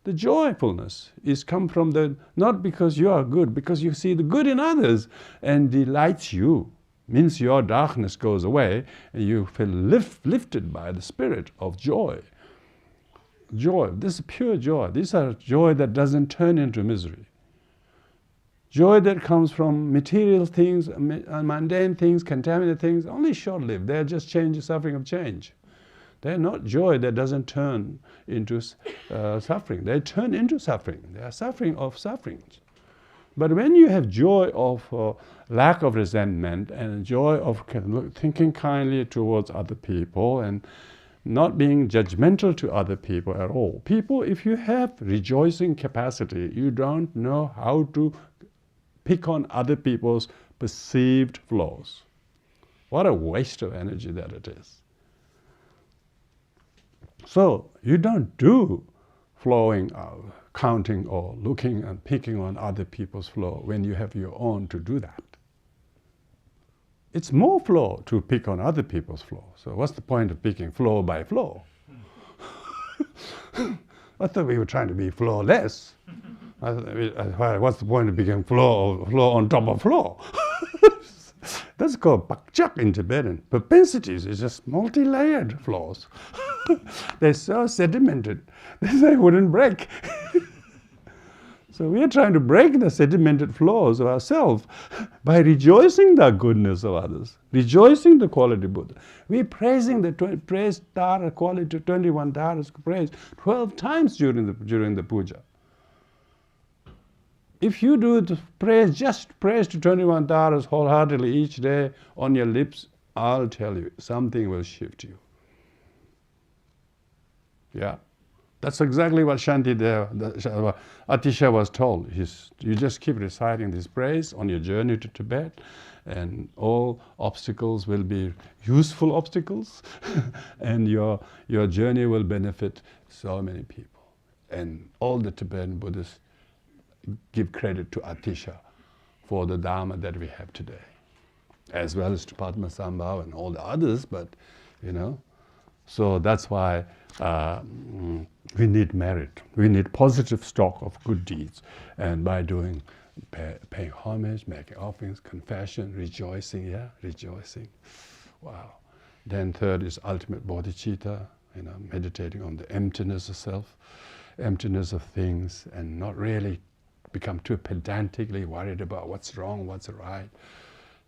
Speaker 1: The joyfulness is come from not because you are good, because you see the good in others and delights you. Means your darkness goes away and you feel lifted by the spirit of joy. Joy, this is pure joy. These are joy that doesn't turn into misery. Joy that comes from material things, mundane things, contaminated things, only short-lived. They're just suffering of change. They're not joy that doesn't turn into suffering. They turn into suffering. They are suffering of sufferings. But when you have joy of lack of resentment and joy of thinking kindly towards other people and not being judgmental to other people at all. People, if you have rejoicing capacity, you don't know how to pick on other people's perceived flaws. What a waste of energy that it is. So you don't do flowing out, counting or looking and picking on other people's flaw when you have your own to do that. It's more flow to pick on other people's flaw. So what's the point of picking flaw by flaw? I thought we were trying to be flawless. What's the point of picking flaw on top of flaw? That's called bakchak in Tibetan. Propensities is just multi-layered flaws. They're so sedimented, they wouldn't break. So we are trying to break the sedimented flaws of ourselves by rejoicing the goodness of others, rejoicing the quality Buddha. We're praising praise Tara quality, 21 Taras praise 12 times during the puja. If you do the praise, just praise to 21 Taras wholeheartedly each day on your lips, I'll tell you, something will shift you. Yeah. That's exactly what Atisha was told. You just keep reciting this praise on your journey to Tibet, and all obstacles will be useful obstacles, and your journey will benefit so many people. And all the Tibetan Buddhists give credit to Atisha for the Dharma that we have today, as well as to Padmasambhava and all the others, but so that's why we need merit. We need positive stock of good deeds. And by paying homage, making offerings, confession, rejoicing, rejoicing. Wow. Then third is ultimate bodhicitta, meditating on the emptiness of self, emptiness of things, and not really become too pedantically worried about what's wrong, what's right.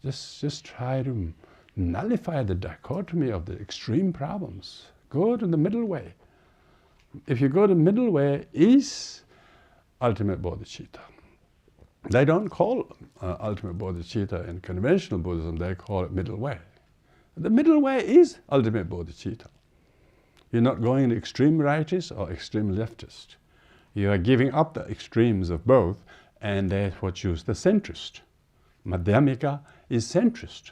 Speaker 1: Just try to nullify the dichotomy of the extreme problems. Go to the middle way. If you go to the middle way, is ultimate bodhicitta. They don't call ultimate bodhicitta in conventional Buddhism, they call it middle way. The middle way is ultimate bodhicitta. You're not going to extreme rightist or extreme leftist. You are giving up the extremes of both and therefore choose the centrist. Madhyamika is centrist.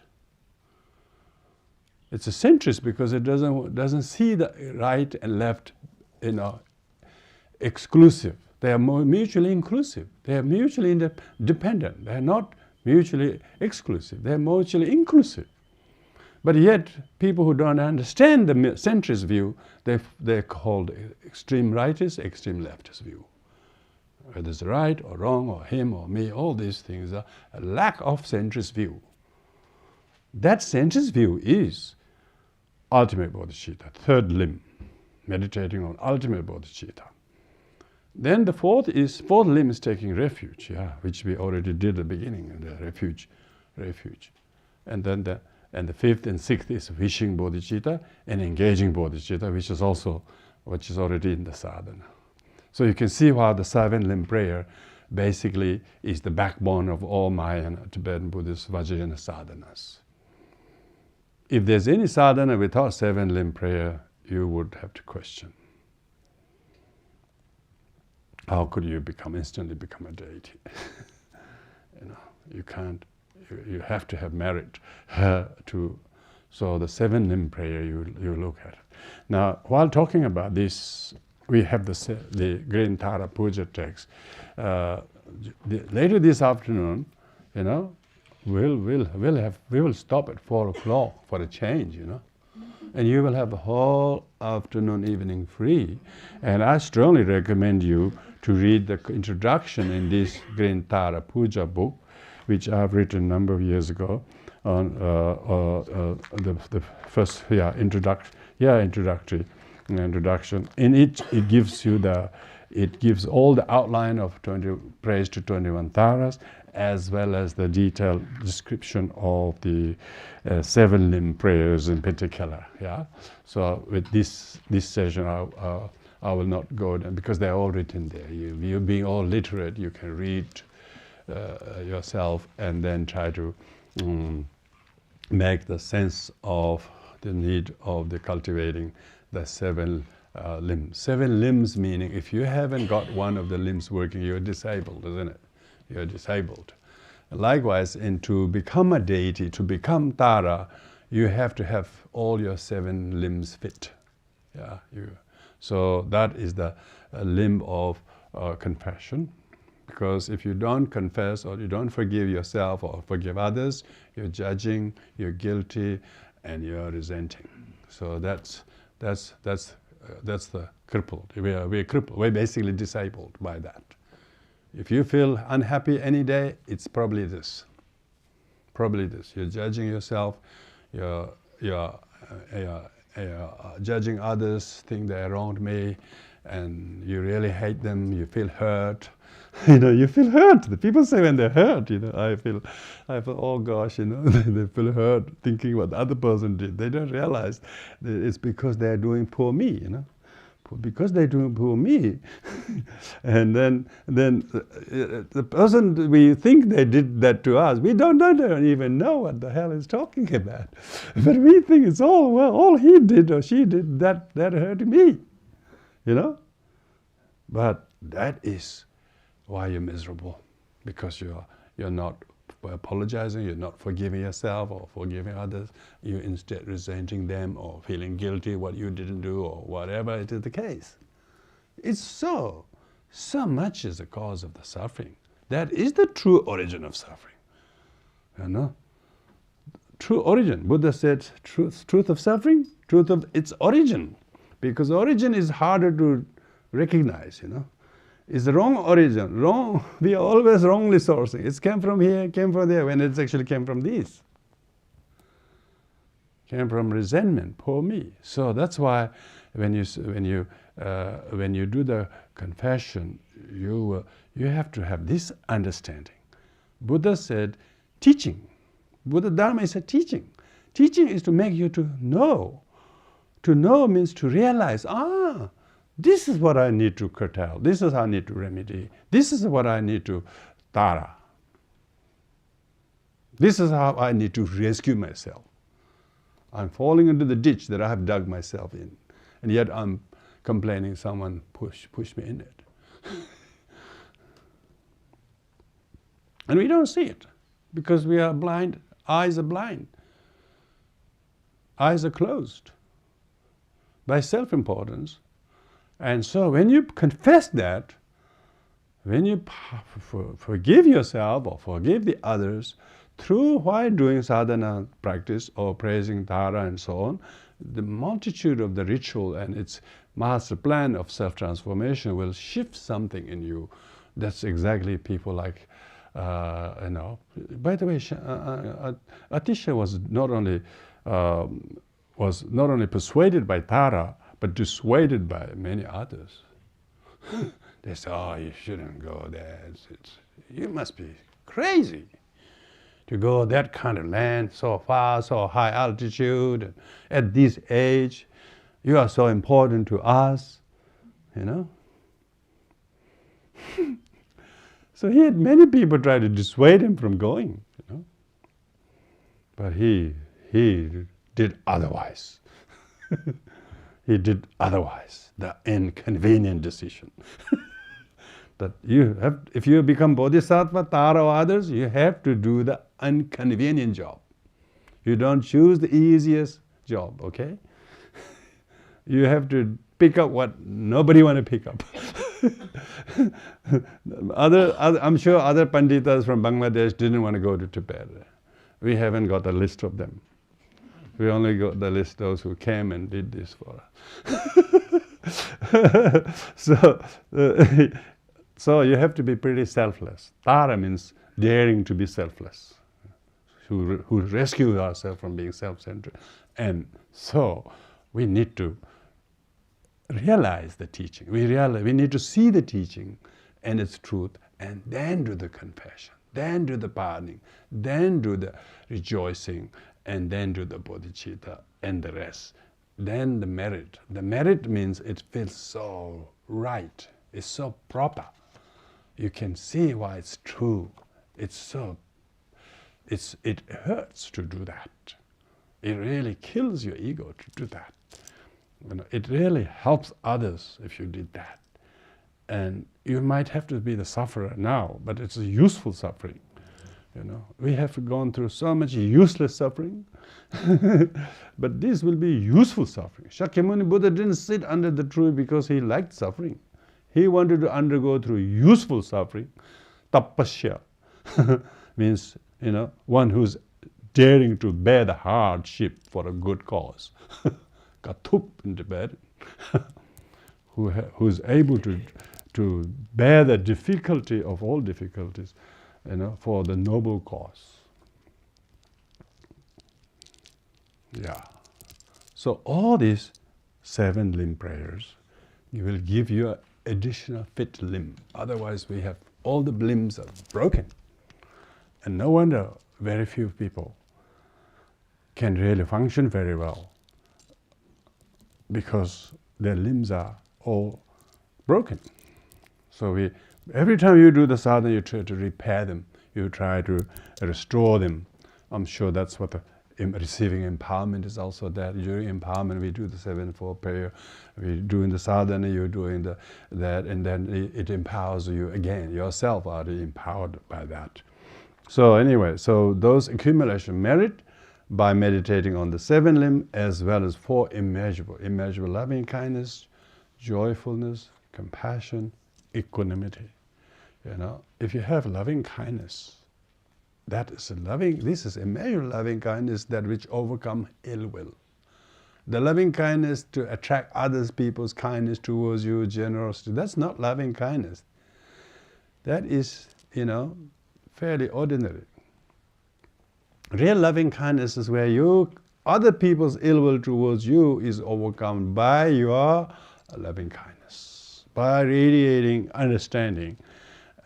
Speaker 1: It's a centrist because it doesn't see the right and left, exclusive. They are more mutually inclusive. They are mutually dependent. They are not mutually exclusive. They are mutually inclusive. But yet, people who don't understand the centrist view, they're called extreme rightist, extreme leftist view. Whether it's right or wrong or him or me, all these things are a lack of centrist view. That centrist view is ultimate bodhicitta, third limb, meditating on ultimate bodhicitta. Then the fourth limb is taking refuge, which we already did at the beginning, the refuge. And then the fifth and sixth is wishing bodhicitta and engaging bodhicitta, which is already in the sadhana. So you can see how the seven limb prayer basically is the backbone of all Mahayana Tibetan Buddhist Vajrayana sadhanas. If there's any sadhana without seven limb prayer, you would have to question. How could you instantly become a deity? You can't. You have to have merit so the seven limb prayer you look at. Now, while talking about this, we have the Great Tara Puja text. Later this afternoon, we will stop at 4 o'clock for a change. And you will have the whole afternoon, evening free. And I strongly recommend you to read the introduction in this Grintara Puja book, which I've written a number of years ago, on the first introduction. In it gives you it gives all the outline of 20 praise to 21 taras, as well as the detailed description of the 7 limb prayers in particular. Yeah. So with this session, I will not go there because they're all written there. You being all literate, you can read yourself and then try to make the sense of the need of the cultivating the 7 limbs. 7 limbs meaning if you haven't got one of the limbs working, you're disabled, isn't it? You're disabled. Likewise, to become a deity, to become Tara, you have to have all your 7 limbs fit. Yeah. So that is the limb of confession. Because if you don't confess or you don't forgive yourself or forgive others, you're judging, you're guilty, and you're resenting. So that's the crippled. We're crippled. We're basically disabled by that. If you feel unhappy any day, it's probably this. Probably this. You're judging yourself. You're judging others, think they're wronged me, and you really hate them. You feel hurt. You feel hurt. The people say when they're hurt, I feel, oh gosh, they feel hurt thinking what the other person did. They don't realize that it's because they're doing poor me, Because they're doing poor me. And then the person we think they did that to us, we don't even know what the hell he's talking about. But we think it's all he did or she did that hurt me, But that is why you're miserable, because you're not apologizing, you're not forgiving yourself or forgiving others, you're instead resenting them or feeling guilty what you didn't do or whatever it is the case. It's so much is the cause of the suffering. That is the true origin of suffering. True origin. Buddha said truth of suffering, truth of its origin. Because origin is harder to recognize, It's the wrong origin, wrong. We are always wrongly sourcing. It came from here, came from there, when it actually came from this. Came from resentment, poor me. So that's why when you do the confession, you have to have this understanding. Buddha said, teaching. Buddha Dharma is a teaching. Teaching is to make you to know. To know means to realize, this is what I need to curtail. This is how I need to remedy. This is what I need to tara. This is how I need to rescue myself. I'm falling into the ditch that I have dug myself in. And yet I'm complaining someone pushed me in it. And we don't see it because we are blind. Eyes are blind. Eyes are closed by self-importance. And so when you confess that, when you forgive yourself or forgive the others, while doing sadhana practice or praising Tara and so on, the multitude of the ritual and its master plan of self-transformation will shift something in you. That's exactly people like, By the way, Atisha was not only persuaded by Tara, but dissuaded by many others. They say, "Oh, you shouldn't go there. You must be crazy to go that kind of land, so far, so high altitude, at this age. You are so important to us, you know." So he had many people try to dissuade him from going, you know. But he did otherwise. He did otherwise, the inconvenient decision. That if you become Bodhisattva, Tara or others, you have to do the inconvenient job. You don't choose the easiest job, okay? You have to pick up what nobody want to pick up. I'm sure other Panditas from Bangladesh didn't want to go to Tibet. We haven't got a list of them. We only got the list those who came and did this for us. So you have to be pretty selfless. Tara means daring to be selfless, who rescue ourselves from being self-centered. And so we need to realize the teaching. We need to see the teaching and its truth, and then do the confession, then do the pardoning, then do the rejoicing, and then do the bodhicitta and the rest. Then the merit. The merit means it feels so right. It's so proper. You can see why it's true. It hurts to do that. It really kills your ego to do that. It really helps others if you did that. And you might have to be the sufferer now, but it's a useful suffering. We have gone through so much useless suffering, but this will be useful suffering. Shakyamuni Buddha didn't sit under the tree because he liked suffering. He wanted to undergo through useful suffering. Tapasya means, one who's daring to bear the hardship for a good cause. Katup in Tibet, who's able to bear the difficulty of all difficulties, for the noble cause. Yeah. So all these 7 limb prayers, you will give you an additional fit limb. Otherwise, we have all the limbs are broken, and no wonder very few people can really function very well, because their limbs are all broken. So every time you do the sadhana, you try to repair them. You try to restore them. I'm sure that's what receiving empowerment is also that. During empowerment, we do the 7-4 prayer. We doing the sadhana, you're doing that, and then it empowers you again. Yourself are empowered by that. So anyway, so those accumulation merit by meditating on the 7 limb, as well as 4 immeasurable loving kindness, joyfulness, compassion, equanimity. If you have loving kindness, this is immeasurable loving kindness, that which overcome ill will. The loving kindness to attract others people's kindness towards you, generosity, that's not loving kindness. That is, fairly ordinary. Real loving kindness is where other people's ill will towards you is overcome by your loving kindness, by radiating understanding,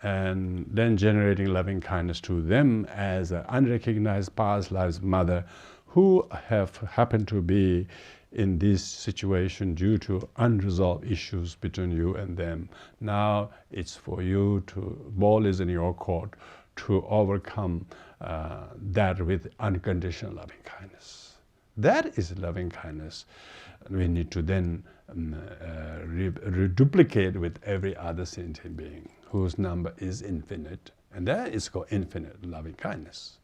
Speaker 1: and then generating loving kindness to them as an unrecognized past lives mother who have happened to be in this situation due to unresolved issues between you and them. Now it's for you ball is in your court to overcome that with unconditional loving kindness. That is loving kindness. We need to then reduplicate with every other sentient being whose number is infinite, and that is called infinite loving kindness.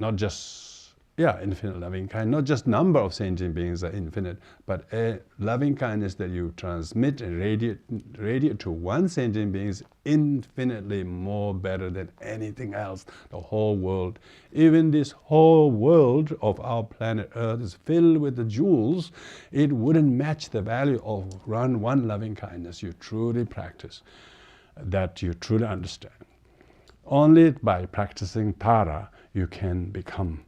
Speaker 1: Not just infinite loving kindness, not just number of sentient beings are infinite, but a loving kindness that you transmit and radiate to one sentient being is infinitely more better than anything else. The whole world, even this whole world of our planet Earth is filled with the jewels. It wouldn't match the value of one loving kindness you truly practice, that you truly understand. Only by practicing Tara you can become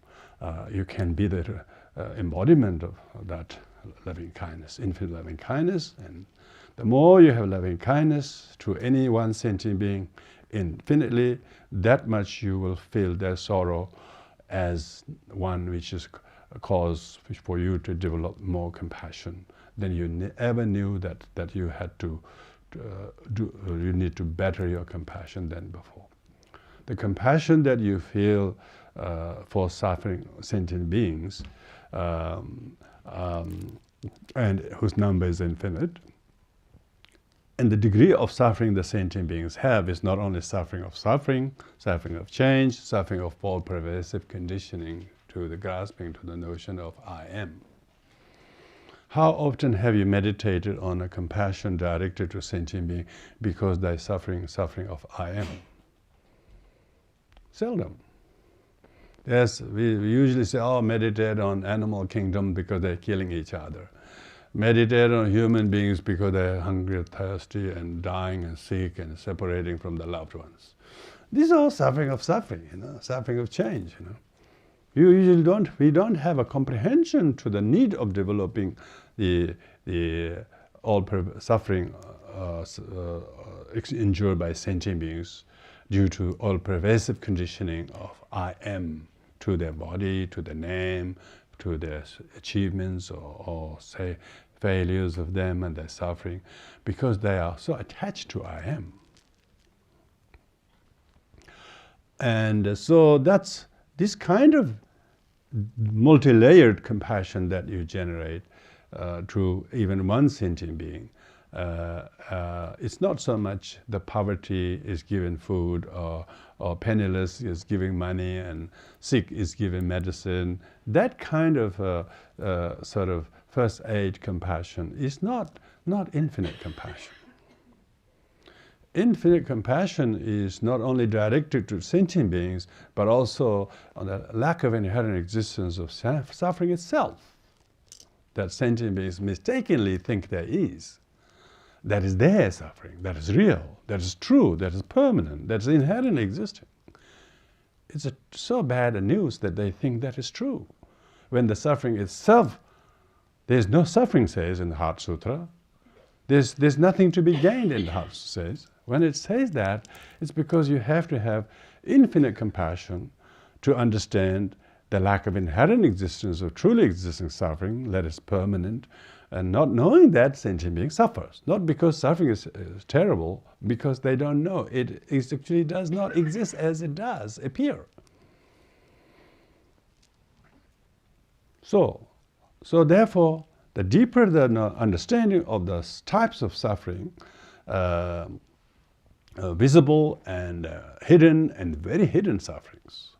Speaker 1: you can be the embodiment of that loving kindness, infinite loving kindness. And the more you have loving kindness to any one sentient being infinitely, that much you will feel their sorrow as one which is a cause for you to develop more compassion than you ever knew that you had to do. You need to better your compassion than before. The compassion that you feel for suffering sentient beings, and whose number is infinite, and the degree of suffering the sentient beings have is not only suffering of change, suffering of all pervasive conditioning to the grasping to the notion of I am. How often have you meditated on a compassion directed to sentient being because they're suffering of I am? Seldom. Yes, we usually say, oh, meditate on animal kingdom because they're killing each other. Meditate on human beings because they're hungry, thirsty, and dying and sick and separating from the loved ones. These are all suffering, suffering of change. We don't have a comprehension to the need of developing the all suffering endured by sentient beings due to all pervasive conditioning of I am to their body, to their name, to their achievements, or say failures of them and their suffering, because they are so attached to I am. And so that's this kind of multi-layered compassion that you generate to even one sentient being. It's not so much the poverty is given food, or penniless is giving money, and sick is given medicine. That kind of sort of first aid compassion is not infinite compassion. Infinite compassion is not only directed to sentient beings, but also on the lack of inherent existence of suffering itself, that sentient beings mistakenly think there is. That is their suffering, that is real, that is true, that is permanent, that is inherently existing. It's so bad a news that they think that is true, when the suffering itself, there's no suffering, says in the Heart Sutra. There's nothing to be gained in the Heart Sutra, says. When it says that, it's because you have to have infinite compassion to understand the lack of inherent existence of truly existing suffering, that is permanent, and not knowing that sentient being suffers. Not because suffering is terrible, because they don't know. It actually does not exist as it does appear. So therefore, the deeper the understanding of the types of suffering, visible and hidden and very hidden sufferings.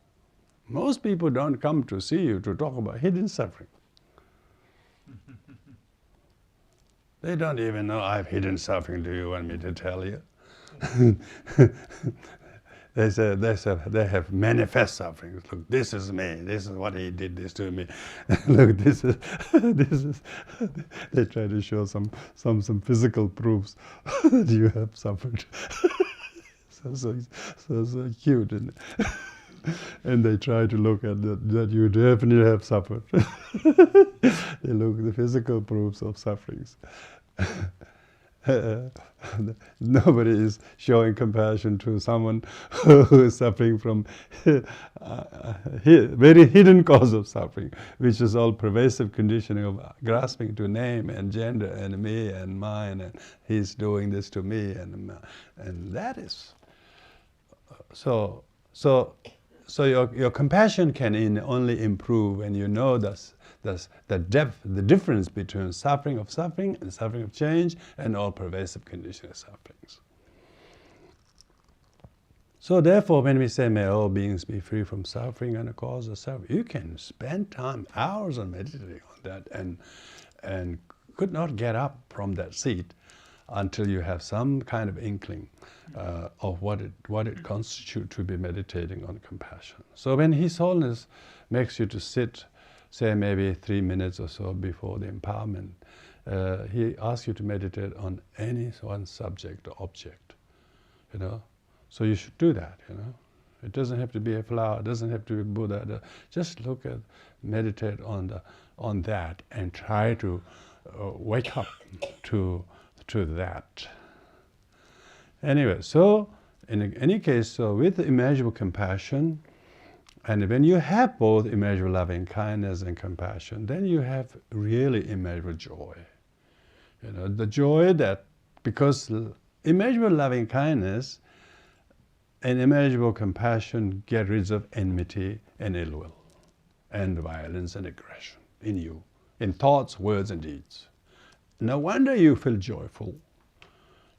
Speaker 1: Most people don't come to see you to talk about hidden suffering. They don't even know I have hidden suffering. Do you want me to tell you? They have manifest sufferings. Look, this is me. This is what he did this to me. Look, this is. They try to show some physical proofs that you have suffered. so cute, isn't it? And they try to look at that you definitely have suffered. They look at the physical proofs of sufferings. Nobody is showing compassion to someone who is suffering from very hidden cause of suffering, which is all pervasive conditioning of grasping to name and gender and me and mine, and he's doing this to me, and that is so your compassion can only improve when you know the depth, the difference between suffering and suffering of change, and all pervasive conditioning sufferings. So therefore, when we say, may all beings be free from suffering and the cause of suffering, you can spend time, hours on meditating on that, and could not get up from that seat until you have some kind of inkling of what it constitutes to be meditating on compassion. So when His Holiness makes you to sit, say maybe 3 minutes or so before the empowerment, he asks you to meditate on any one subject or object, So you should do that, It doesn't have to be a flower, it doesn't have to be Buddha. Just meditate on that and try to wake up to that. Anyway, so in any case, so with immeasurable compassion, and when you have both immeasurable loving kindness and compassion, then you have really immeasurable joy. The joy that, because immeasurable loving kindness and immeasurable compassion get rid of enmity and ill will, and violence and aggression in you, in thoughts, words, and deeds. No wonder you feel joyful.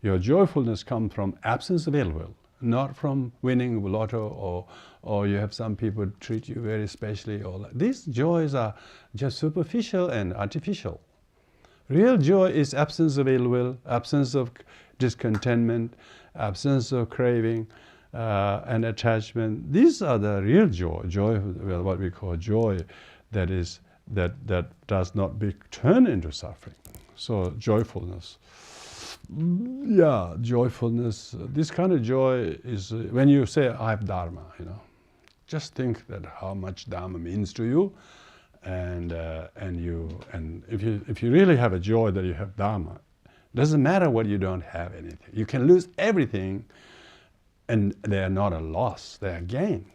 Speaker 1: Your joyfulness comes from absence of ill will, not from winning lotto, or you have some people treat you very specially. These joys are just superficial and artificial. Real joy is absence of ill will, absence of discontentment, absence of craving, and attachment. These are the real joy. Joy, well, what we call joy, that does not be turned into suffering. So joyfulness. Yeah, joyfulness. This kind of joy is when you say, I have Dharma, just think that how much Dharma means to you, and if you really have a joy that you have Dharma, doesn't matter what you don't have anything. You can lose everything, and they are not a loss; they are a gain.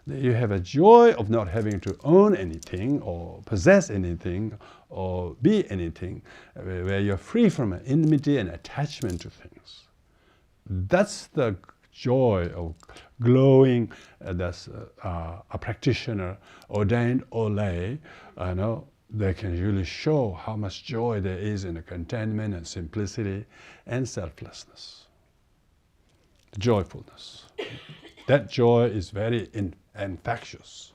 Speaker 1: You have a joy of not having to own anything or possess anything or be anything, where you're free from enmity and attachment to things. That's the joy of glowing as a practitioner, ordained or lay. They can really show how much joy there is in the contentment and simplicity and selflessness. Joyfulness. That joy is very infectious.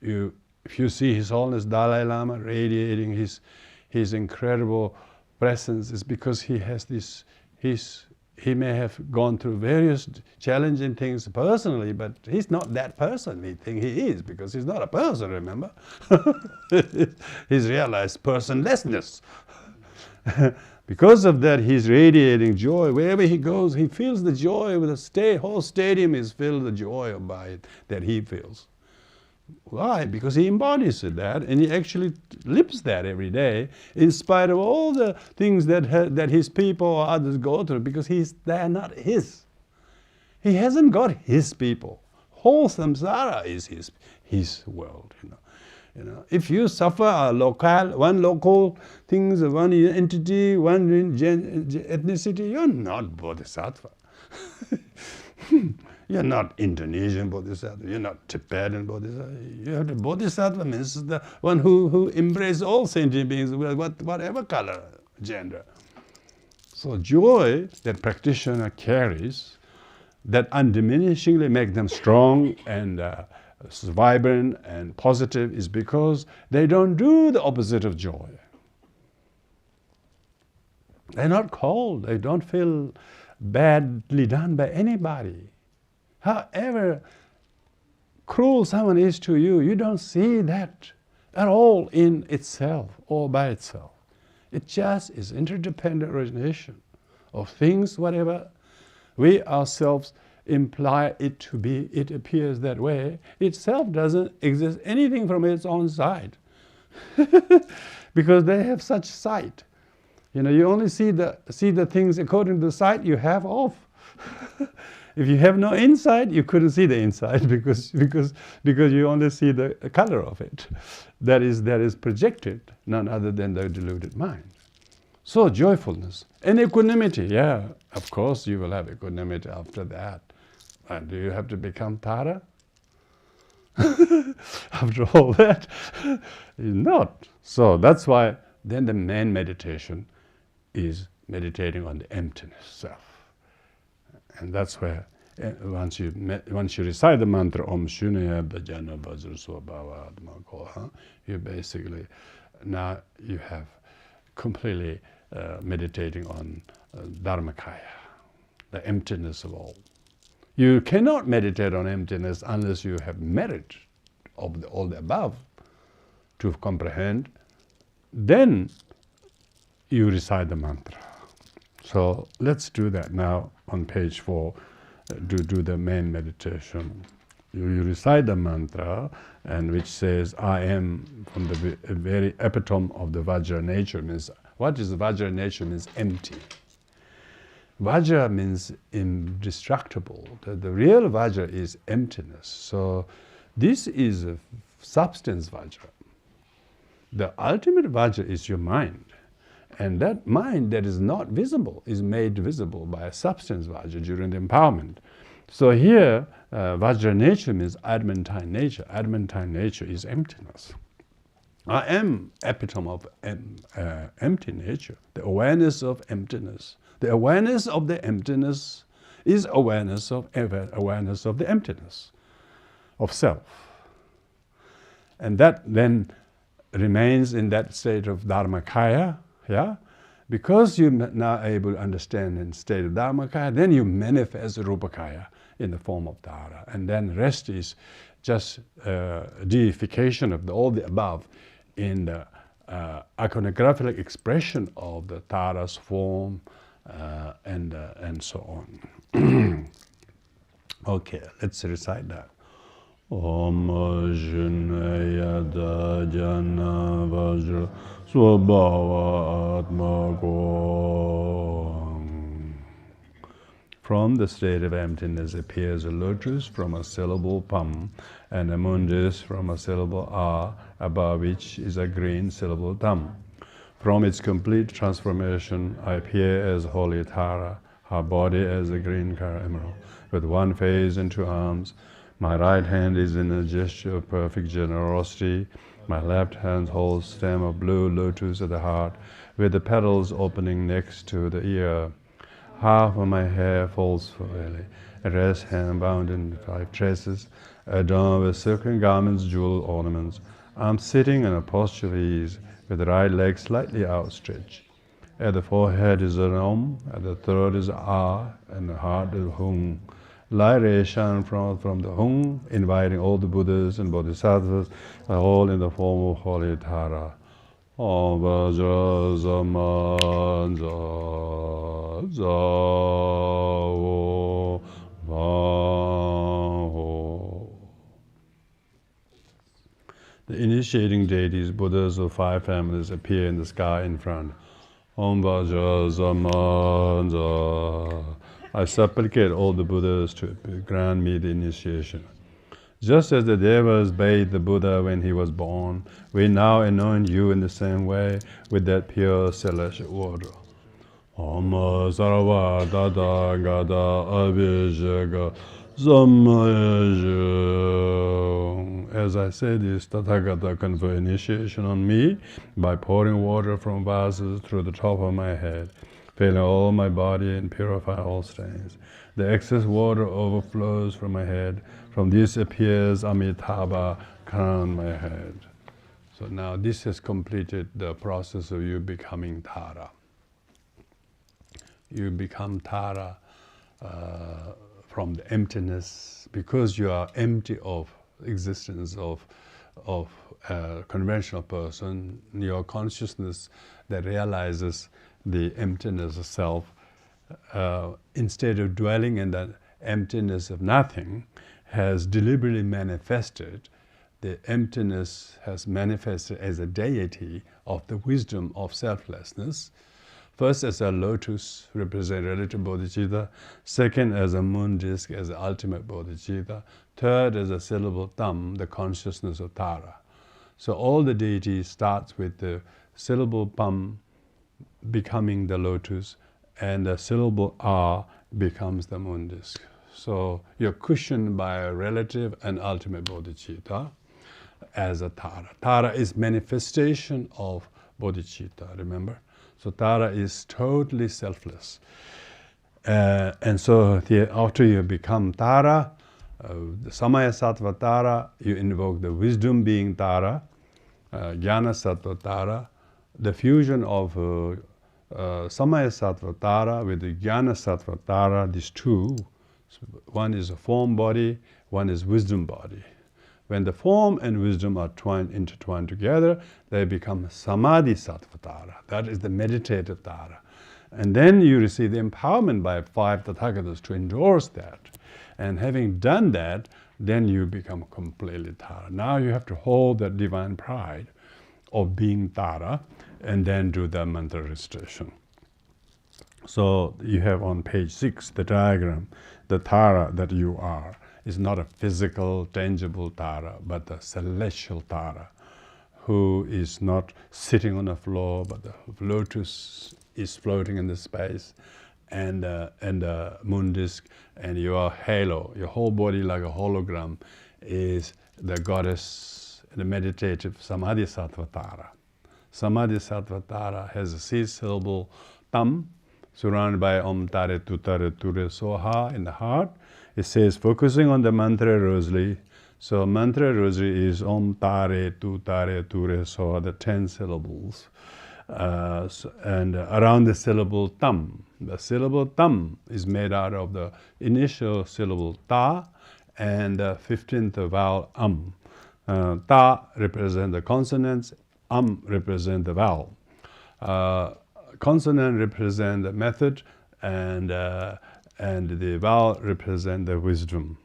Speaker 1: If you see His Holiness Dalai Lama radiating his incredible presence, it's because he has he may have gone through various challenging things personally, but he's not that person we think he is, because he's not a person, remember? He's realized personlessness. Because of that, he's radiating joy. Wherever he goes, he feels the joy. The whole stadium is filled with the joy by it that he feels. Why? Because he embodies that, and he actually lives that every day, in spite of all the things that his people or others go through, because they're not his. He hasn't got his people. Whole samsara is his world. If you suffer one local things, one entity, one ethnicity, you're not bodhisattva. You're not Indonesian bodhisattva, you're not Tibetan bodhisattva. You have the bodhisattva means the one who embraces all sentient beings, whatever color, gender. So joy that practitioner carries, that undiminishingly make them strong and vibrant and positive, is because they don't do the opposite of joy. They're not cold, they don't feel badly done by anybody. However cruel someone is to you, you don't see that at all in itself or by itself. It just is interdependent origination of things, whatever we ourselves imply it to be. It appears that way. Itself doesn't exist anything from its own side. Because they have such sight. You only see the things according to the sight you have of. If you have no insight, you couldn't see the inside, because you only see the color of it. That is projected, none other than the deluded mind. So joyfulness and equanimity, yeah, of course you will have equanimity after that. And do you have to become Tara? After all that, not. So that's why then the main meditation is meditating on the emptiness self. And that's where, once you recite the mantra Om Shunaya Bhajana Vajra Swabhava Atma, you basically, now you have completely meditating on Dharmakaya, the emptiness of all. You cannot meditate on emptiness unless you have merit of all the above to comprehend. Then you recite the mantra. So let's do that now on page 4. Do the main meditation. You recite the mantra, and which says, I am, from the very epitome of the Vajra nature. Means, what is the Vajra nature? Means empty. Vajra means indestructible. The real Vajra is emptiness. So this is a substance Vajra. The ultimate Vajra is your mind. And that mind that is not visible is made visible by a substance Vajra during the empowerment. So here, Vajra nature means adamantine nature. Adamantine nature is emptiness. I am epitome of empty nature, the awareness of emptiness. The awareness of the emptiness is awareness of the emptiness of self. And that then remains in that state of Dharmakaya, yeah? Because you're now able to understand in state of Dharmakaya, then you manifest Rupakaya in the form of Tara. And then the rest is just deification of all the above in the iconographic expression of the Tara's form and so on. Okay, let's recite that. Om Shinaya Jana Vajra Swabhava Atma Gom. From the state of emptiness appears a lotus from a syllable pam, and a mundus from a syllable a, above which is a green syllable tam. From its complete transformation, I appear as holy Tara, her body as a green color emerald, with one face and two arms. My right hand is in a gesture of perfect generosity. My left hand holds stem of blue lotus at the heart, with the petals opening next to the ear. Half of my hair falls freely. A rest hand bound in 5 tresses, adorned with silken garments, jewel ornaments. I'm sitting in a posture of ease, with the right leg slightly outstretched. At the forehead is an Om, at the throat is A, and the heart is Hung. Light rays shine from the Hung, inviting all the Buddhas and Bodhisattvas, all in the form of holy Tara. Om Vajra Zaman Za Wo Va. The initiating deities, Buddhas of 5 families, appear in the sky in front. Om Vajra Zaman Za. I supplicate all the Buddhas to grant me the initiation. Just as the Devas bathed the Buddha when he was born, we now anoint you in the same way with that pure celestial water. Om Sarva Tata Gata Abhisheka Sammayaju. As I say this, Tathagata confer initiation on me by pouring water from vases through the top of my head, filling all my body and purify all stains. The excess water overflows from my head. From this appears Amitabha crown my head. So now this has completed the process of you becoming Tara. You become Tara from the emptiness, because you are empty of existence of a conventional person. Your consciousness that realizes the emptiness of self, instead of dwelling in that emptiness of nothing, has deliberately manifested. The emptiness has manifested as a deity of the wisdom of selflessness. First as a lotus, representing relative bodhicitta. Second as a moon disk, as the ultimate bodhicitta. Third as a syllable tam, the consciousness of Tara. So all the deities starts with the syllable pam becoming the lotus, and the syllable a becomes the moon disk. So you're cushioned by a relative and ultimate bodhicitta as a Tara. Tara is manifestation of bodhicitta, remember? So Tara is totally selfless. And so after you become Tara, the Samaya Sattva Tara, you invoke the wisdom being Tara, Jnana Sattva Tara. The fusion of Samaya Sattva Tara with the Jnana Sattva Tara, these two, one is a form body, one is wisdom body. When the form and wisdom are intertwined together, they become Samadhi Sattva Tara. That is the meditative Tara. And then you receive the empowerment by 5 Tathagatas to endorse that. And having done that, then you become completely Tara. Now you have to hold that divine pride of being Tara, and then do the mantra recitation. So you have on page 6 the diagram, the Tara that you are is not a physical, tangible Tara, but the celestial Tara, who is not sitting on the floor, but the lotus is floating in the space, and the moon disk, and your halo, your whole body like a hologram, is the goddess, the meditative Samadhi Sattva Tara. Samadhi Sattva Tara has a 6-syllable tam, surrounded by Om Tare Tu Tare Ture Soha in the heart. It says, focusing on the mantra rosary. So mantra rosary is Om Tare Tu Tare Ture Soha, the 10 syllables. and around the syllable tam. The syllable tam is made out of the initial syllable ta and the 15th vowel Ta represents the consonants, represent the vowel. Consonant represent the method, and the vowel represent the wisdom.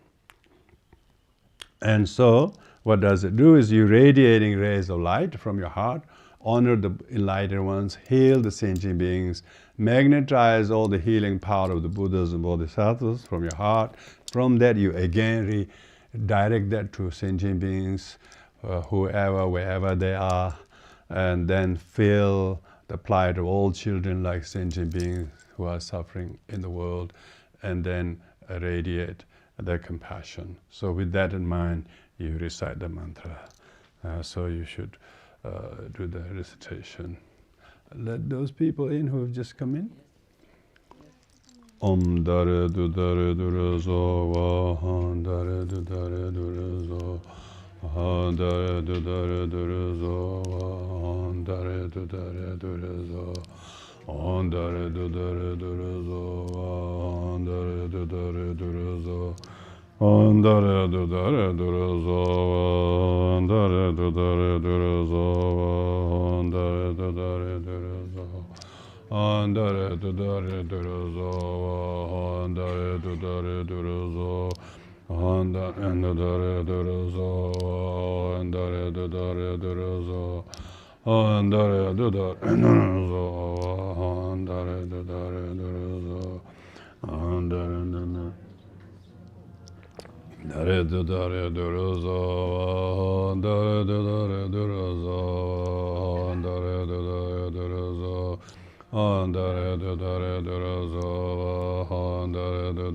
Speaker 1: And so, what does it do is you radiating rays of light from your heart, honor the enlightened ones, heal the sentient beings, magnetize all the healing power of the Buddhas and Bodhisattvas from your heart. From that, you again direct that to sentient beings, whoever, wherever they are, and then feel the plight of all children like sentient beings who are suffering in the world, and then radiate their compassion. So with that in mind, you recite the mantra. So you should do the recitation. Let those people in who have just come in. Om dare du dare du rezo va dare du dare du rezo dare du dare du rezo va dare du dare du rezo dare du dare du rezo va dare du dare du rezo dare du dare du rezo va dare du dare du rezo va dare du dare du rezo Andare du dare du rezo, andare du dare du rezo, andare du dare du rezo, andare du dare du rezo, andare du dare du rezo, andare du dare du rezo, andare du dare du dare du rezo, andare du dare du rezo, andare du dare du rezo. Andare du dare du rezo, andare du dare du rezo, andare du dare du rezo, andare du dare du rezo, andare du dare du rezo, andare du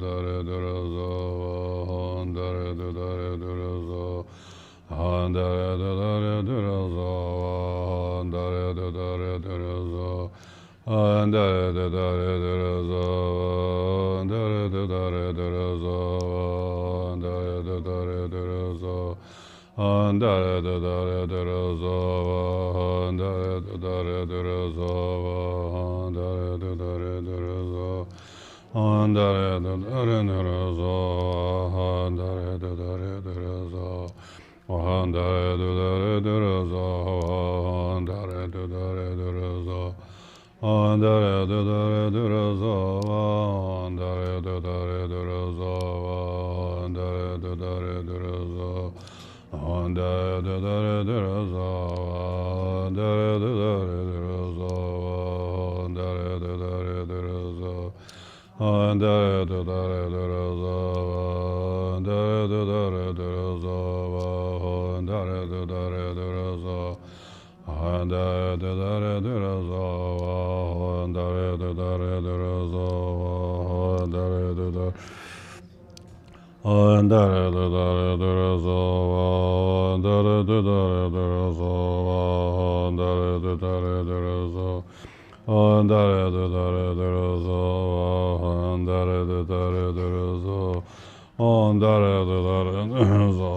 Speaker 1: dare du rezo, andare du dare du rezo, andare du dare du rezo. Andare du dare du rezo, andare du dare du rezo, andare du dare du rezo, andare du dare du rezo, andare du dare du rezo, andare du dare du rezo, andare du dare du rezo, andare du dare du rezo, andare du dare du rezo, andare du dare du rezo. Andare du dare du rezo, andare du dare du rezo, andare du dare du rezo, andare du dare du rezo, andare du dare du rezo, andare du dare du rezo, andare du dare du rezo, andare du dare du rezo, andare du dare. Andare du dare du rezo, andare du dare du rezo, andare du dare du rezo, andare du dare du rezo, andare du dare du rezo, andare du dare du rezo, andare du dare du rezo,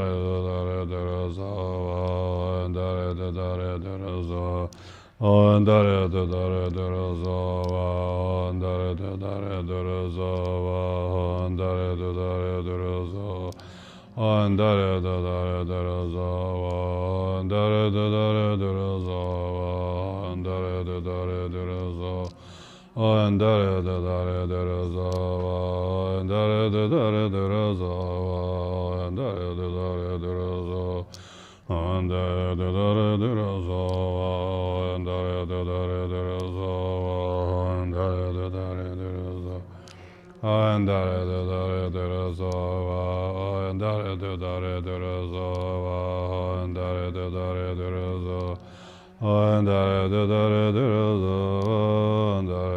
Speaker 1: andare du dare du rezo, andare du dare du rezo. Andare du dare du rezo, andare du dare du rezo, andare du dare du rezo, andare du dare du rezo, andare du dare du rezo, andare du dare du rezo, andare du dare du rezo, andare du dare du rezo, andare du dare du rezo. Andare du dare du rezo, andare du dare du rezo, andare du dare du rezo, andare du dare du rezo, andare du dare du rezo, andare du dare du rezo, andare du dare du rezo, andare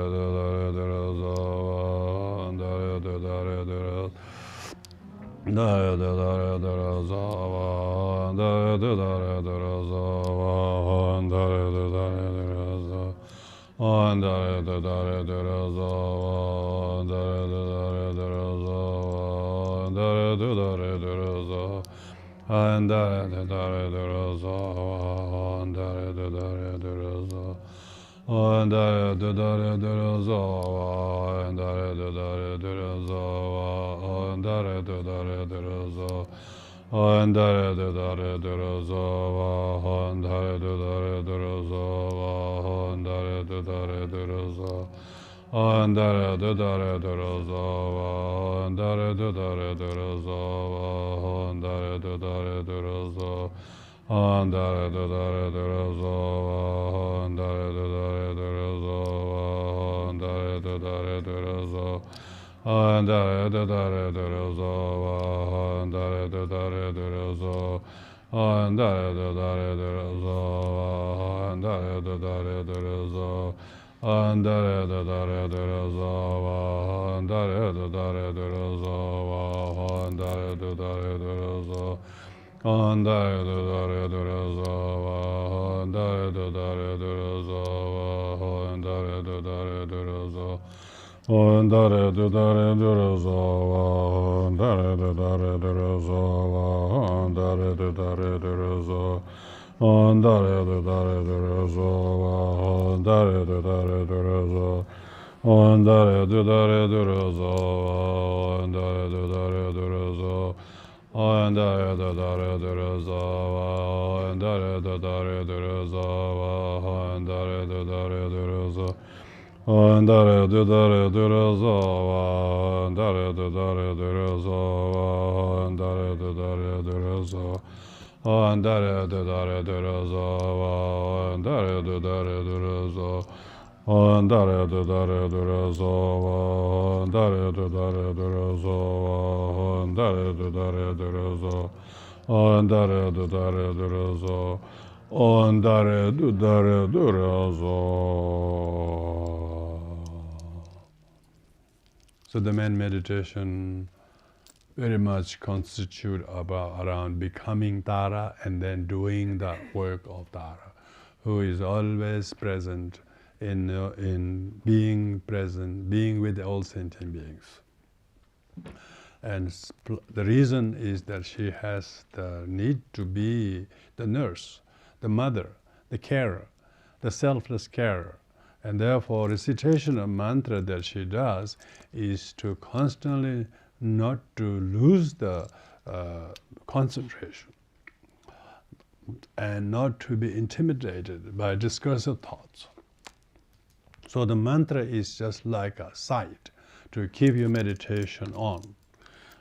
Speaker 1: du dare du rezo, andare du dare du rezo. Dare du dare du rezo, dare du dare du rezo, dare du dare du rezo, dare du dare du rezo, dare du dare du rezo, dare du dare du rezo, Andare de dare de rosa, andare de dare de rosa, andare de dare de rosa, andare de dare de rosa, andare de dare de rosa, andare de dare de rosa, andare de dare de rosa, andare de dare de rosa. Andare de dare de rosa, andare de dare de rosa, andare de dare de rosa, andare de dare de rosa, andare de dare de rosa, andare de dare de rosa, andare de dare de rosa, andare de dare de rosa, andare de dare de rosa, andare de dare de rosa. Andare da dare de rosa, andare da dare de rosa, andare da dare de rosa, andare da dare de rosa, andare da dare de rosa, andare da dare de rosa, andare da dare de rosa, andare da dare de rosa, andare da dare de rosa. Andare de dare de rosa, andare de dare de rosa, andare de dare de rosa, andare de dare de rosa, andare de dare de rosa, andare de dare de rosa, andare de dare de rosa, andare de dare de rosa, andare de dare de rosa, andare de dare de rosa. Andare de dare de rosa, andare de dare de rosa, andare de dare de rosa, andare de dare de rosa, andare de dare de rosa, andare de dare de rosa, andare de dare de rosa. So the main meditation very much constitute around becoming Tara and then doing the work of Tara, who is always present in being present, being with all sentient beings. And the reason is that she has the need to be the nurse, the mother, the carer, the selfless carer. And therefore, recitation of mantra that she does is to constantly not to lose the concentration and not to be intimidated by discursive thoughts. So the mantra is just like a sight to keep your meditation on.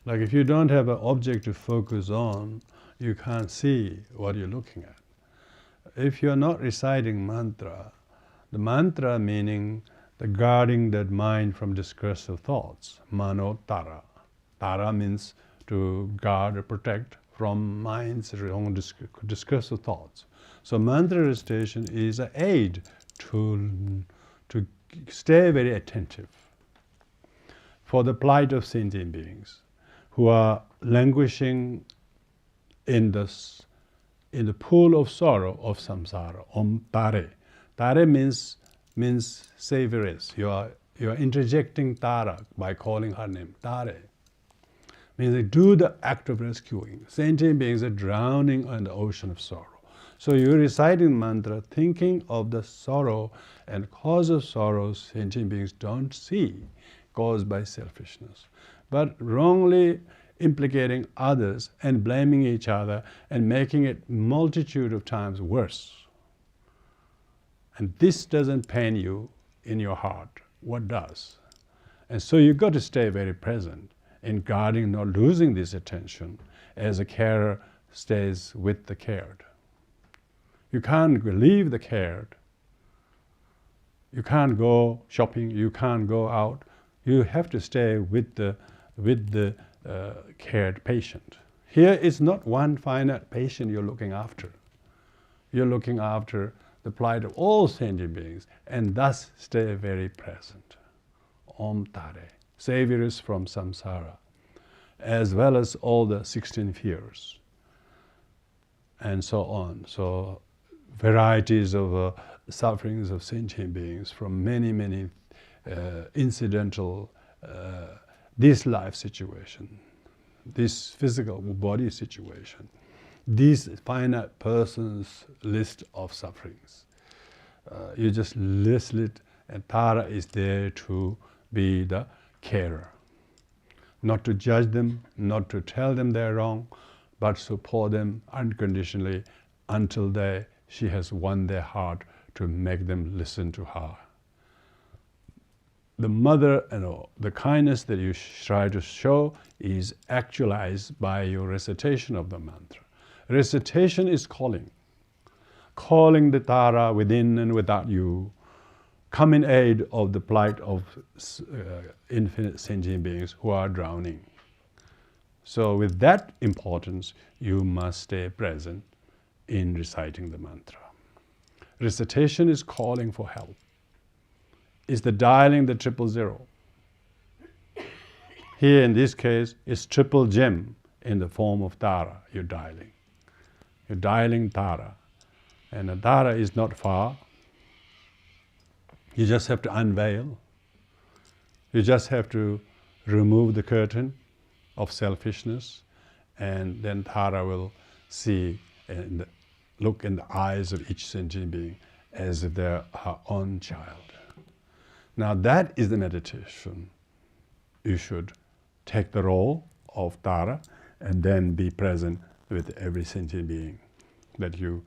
Speaker 1: Like if you don't have an object to focus on, you can't see what you're looking at. If you're not reciting mantra, the mantra meaning the guarding that mind from discursive thoughts, mano tara. Tara means to guard or protect from mind's wrong discursive thoughts. So mantra recitation is an aid to stay very attentive for the plight of sentient beings who are languishing in the pool of sorrow of samsara. Om Tare. Tare means savioress. You are interjecting Tara by calling her name. Tare means they do the act of rescuing. Sentient beings are drowning in the ocean of sorrow. So you're reciting mantra, thinking of the sorrow and cause of sorrow sentient beings don't see, caused by selfishness, but wrongly implicating others and blaming each other and making it multitude of times worse. And this doesn't pain you in your heart. What does? And so you've got to stay very present in guarding, not losing this attention as a carer stays with the cared. You can't leave the cared. You can't go shopping. You can't go out. You have to stay with the cared patient. Here is not one finite patient you're looking after. You're looking after the plight of all sentient beings, and thus stay very present. Om Tare, saviors from samsara, as well as all the 16 fears, and so on. So varieties of sufferings of sentient beings from many incidental this life situation, this physical body situation, these finite person's list of sufferings. You just list it, and Tara is there to be the carer. Not to judge them, not to tell them they're wrong, but support them unconditionally until she has won their heart to make them listen to her. The mother, the kindness that you try to show is actualized by your recitation of the mantra. Recitation is calling the Tara within and without you. Come in aid of the plight of infinite sentient beings who are drowning. So with that importance, you must stay present in reciting the mantra. Recitation is calling for help. It's the dialing the 000. Here in this case, it's triple gem in the form of Tara you're dialing. You're dialing Tara. And the Tara is not far. You just have to unveil. You just have to remove the curtain of selfishness, and then Tara will see and look in the eyes of each sentient being as if they're her own child. Now that is the meditation. You should take the role of Tara and then be present with every sentient being that you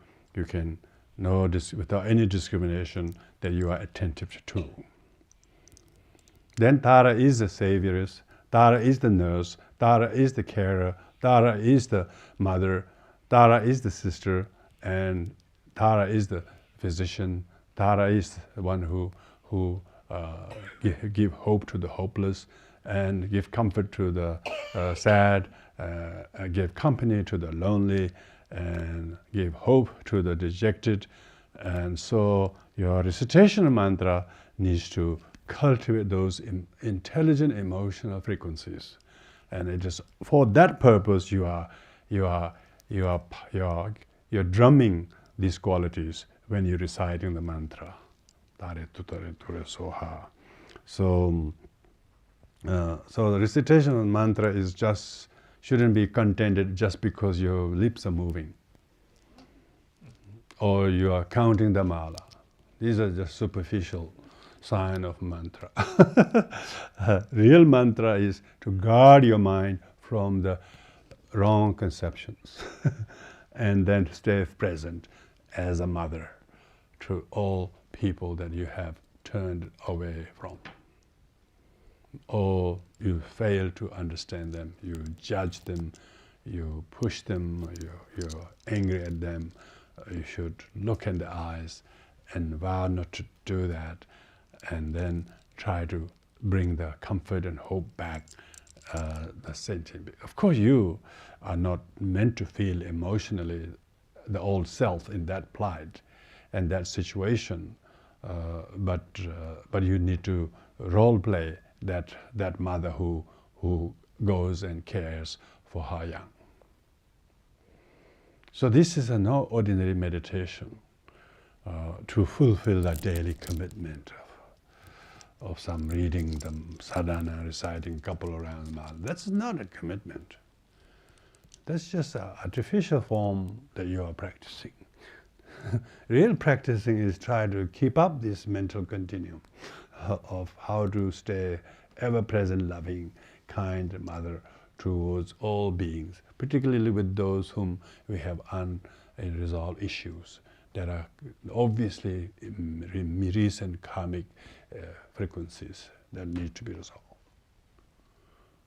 Speaker 1: can know without any discrimination that you are attentive to. Then Tara is the savioress, Tara is the nurse, Tara is the carer, Tara is the mother, Tara is the sister, and Tara is the physician. Tara is the one who give hope to the hopeless and give comfort to the sad, give company to the lonely, and give hope to the dejected. And so your recitation mantra needs to cultivate those intelligent emotional frequencies. And it is for that purpose you're drumming these qualities when you're reciting the mantra. So the recitation of the mantra shouldn't be contented just because your lips are moving or you are counting the mala. These are just superficial sign of mantra. Real mantra is to guard your mind from the wrong conceptions and then stay present as a mother to all people that you have turned away from. Or you fail to understand them, you judge them, you push them, you're angry at them. You should look in the eyes and vow not to do that, and then try to bring the comfort and hope back, the sentient. Of course, you are not meant to feel emotionally the old self in that plight and that situation, but you need to role play that mother who goes and cares for her young. So this is no ordinary meditation to fulfill that daily commitment of some reading the sadhana, reciting a couple of rounds. That's not a commitment. That's just an artificial form that you are practicing. Real practicing is try to keep up this mental continuum of how to stay ever-present, loving, kind mother towards all beings, particularly with those whom we have unresolved issues that are obviously recent karmic frequencies that need to be resolved.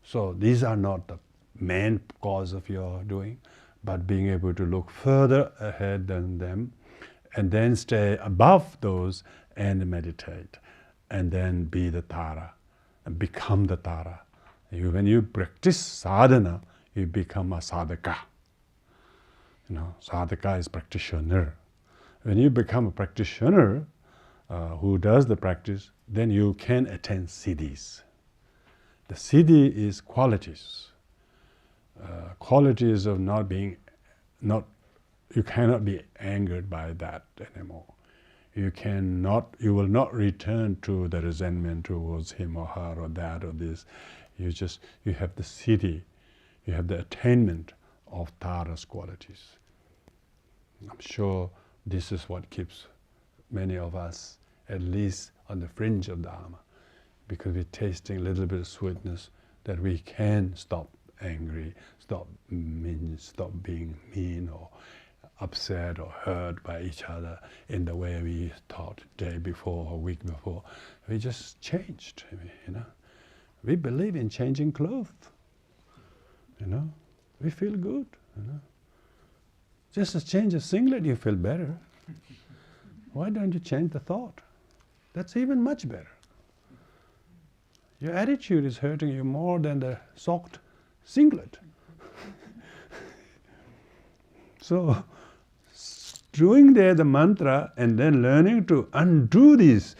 Speaker 1: So these are not the main cause of your doing, but being able to look further ahead than them and then stay above those and meditate and then be the Tara and become the Tara. When you practice sadhana, you become a sadhaka. Sadhaka is practitioner. When you become a practitioner who does the practice, then you can attain siddhis. The siddhi is qualities. Qualities of you cannot be angered by that anymore. You will not return to the resentment towards him or her or that or this. You have the siddhi, you have the attainment of Tara's qualities. I'm sure this is what keeps many of us at least on the fringe of Dharma, because we're tasting a little bit of sweetness that we can stop angry, stop being mean or upset or hurt by each other in the way we thought day before or week before. We just changed, you know. We believe in changing clothes, you know. We feel good, you know. Just to change a singlet, you feel better. Why don't you change the thought? That's even much better. Your attitude is hurting you more than the socked singlet. So, doing there the mantra and then learning to undo this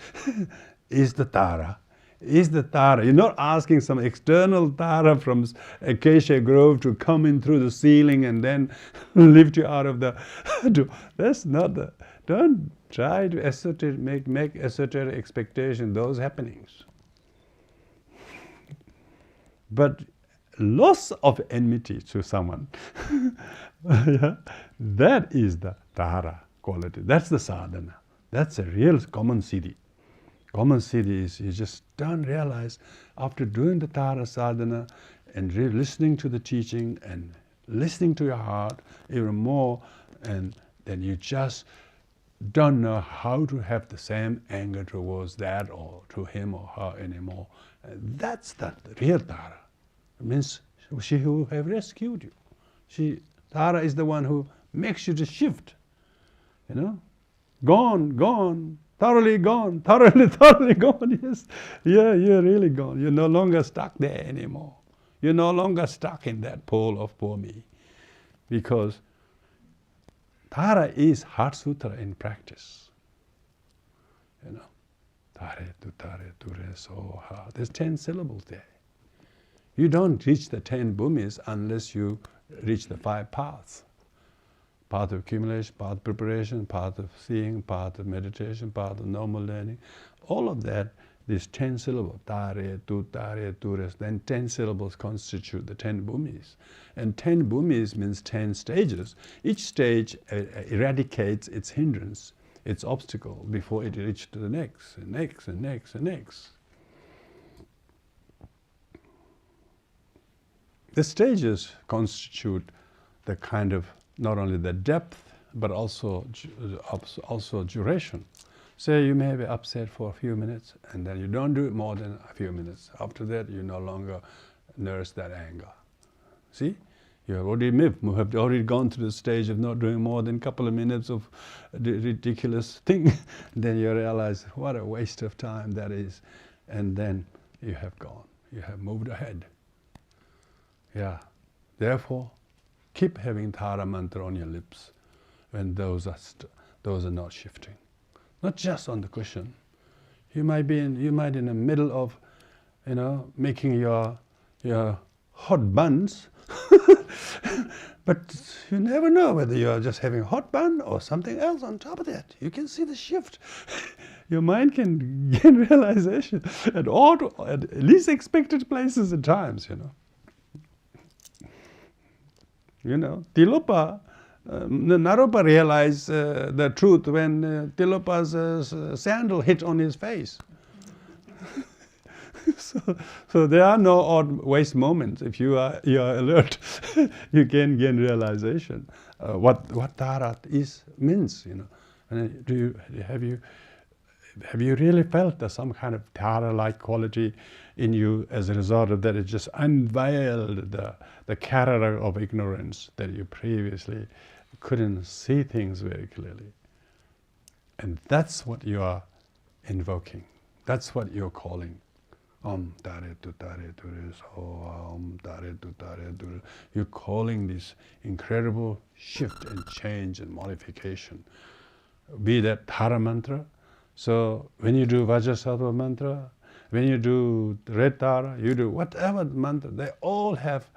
Speaker 1: is the Tara. Is the Tara. You're not asking some external Tara from Acacia Grove to come in through the ceiling and then lift you out of the... That's not the... Don't try to make esoteric expectation those happenings. But loss of enmity to someone, yeah, that is the Tara quality. That's the sadhana. That's a real common siddhi. Common siddhi is you just don't realize after doing the Tara sadhana and listening to the teaching and listening to your heart even more, and then you just don't know how to have the same anger towards that or to him or her anymore. That's the real Tara. It means she who have rescued you. Tara is the one who makes you to shift. You know? Gone, thoroughly gone, thoroughly gone, yes. Yeah, you're really gone. You're no longer stuck there anymore. You're no longer stuck in that pool of poor me. Because Tara is Heart Sutra in practice. You know, Tare, ture, so, ha. There's 10 syllables there. You don't reach the 10 bhumis unless you reach the 5 paths. Path of accumulation, path of preparation, path of seeing, path of meditation, path of normal learning. All of that, these 10 syllables, tare, tures, then 10 syllables constitute the 10 bhumis. And 10 bhumis means 10 stages. Each stage eradicates its hindrance, its obstacle, before it reaches to the next, and next, and next, and next. The stages constitute the kind of, not only the depth, but also duration. Say you may be upset for a few minutes, and then you don't do it more than a few minutes. After that, you no longer nurse that anger. See? You have already gone through the stage of not doing more than a couple of minutes of the ridiculous thing. Then you realize what a waste of time that is. And then you have gone. You have moved ahead. Yeah. Therefore, keep having Tara mantra on your lips when those are not shifting. Not just on the cushion. You might be in the middle of, making your hot buns, but you never know whether you are just having a hot bun or something else on top of that. You can see the shift. Your mind can gain realization at least expected places and times, Tilopa, Naropa realized the truth when Tilopa's sandal hit on his face. So there are no odd waste moments. If you are alert, you can gain realization what Tara means. And have you really felt some kind of Tara-like quality in you as a result of that? It just unveiled the character of ignorance that you previously couldn't see things very clearly. And that's what you are invoking. That's what you're calling. Om tare tu so om tare tu tare. You're calling this incredible shift and change and modification. Be that Tara mantra. So when you do Vajrasattva mantra, when you do Red Tara, you do whatever mantra, they all have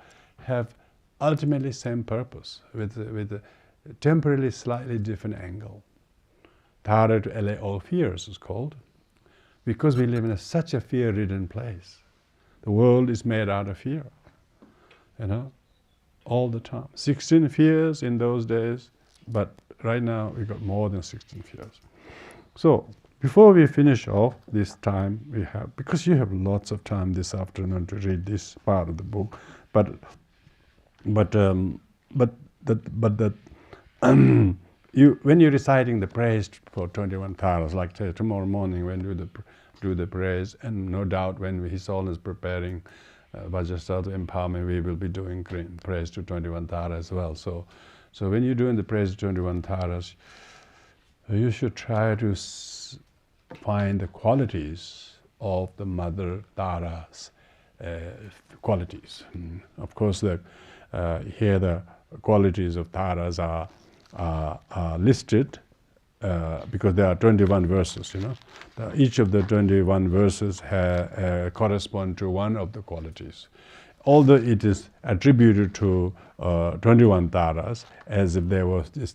Speaker 1: ultimately same purpose with a temporarily slightly different angle. Tara to allay all fears is called, because we live in such a fear-ridden place. The world is made out of fear, all the time. 16 fears in those days, but right now we got more than 16 years. So before we finish off this time we have, because you have lots of time this afternoon to read this part of the book, but you, when you're reciting the praise for 21 taras, like say tomorrow morning when you do the praise, and no doubt when His Holiness is preparing Vajrasattva empowerment, we will be doing praise to 21 taras as well. So when you're doing the praise to 21 taras, you should try to find the qualities of the mother Tara's qualities. Of course, here the qualities of Taras are listed because there are 21 verses. Each of the 21 verses correspond to one of the qualities. Although it is attributed to 21 taras, as if there was this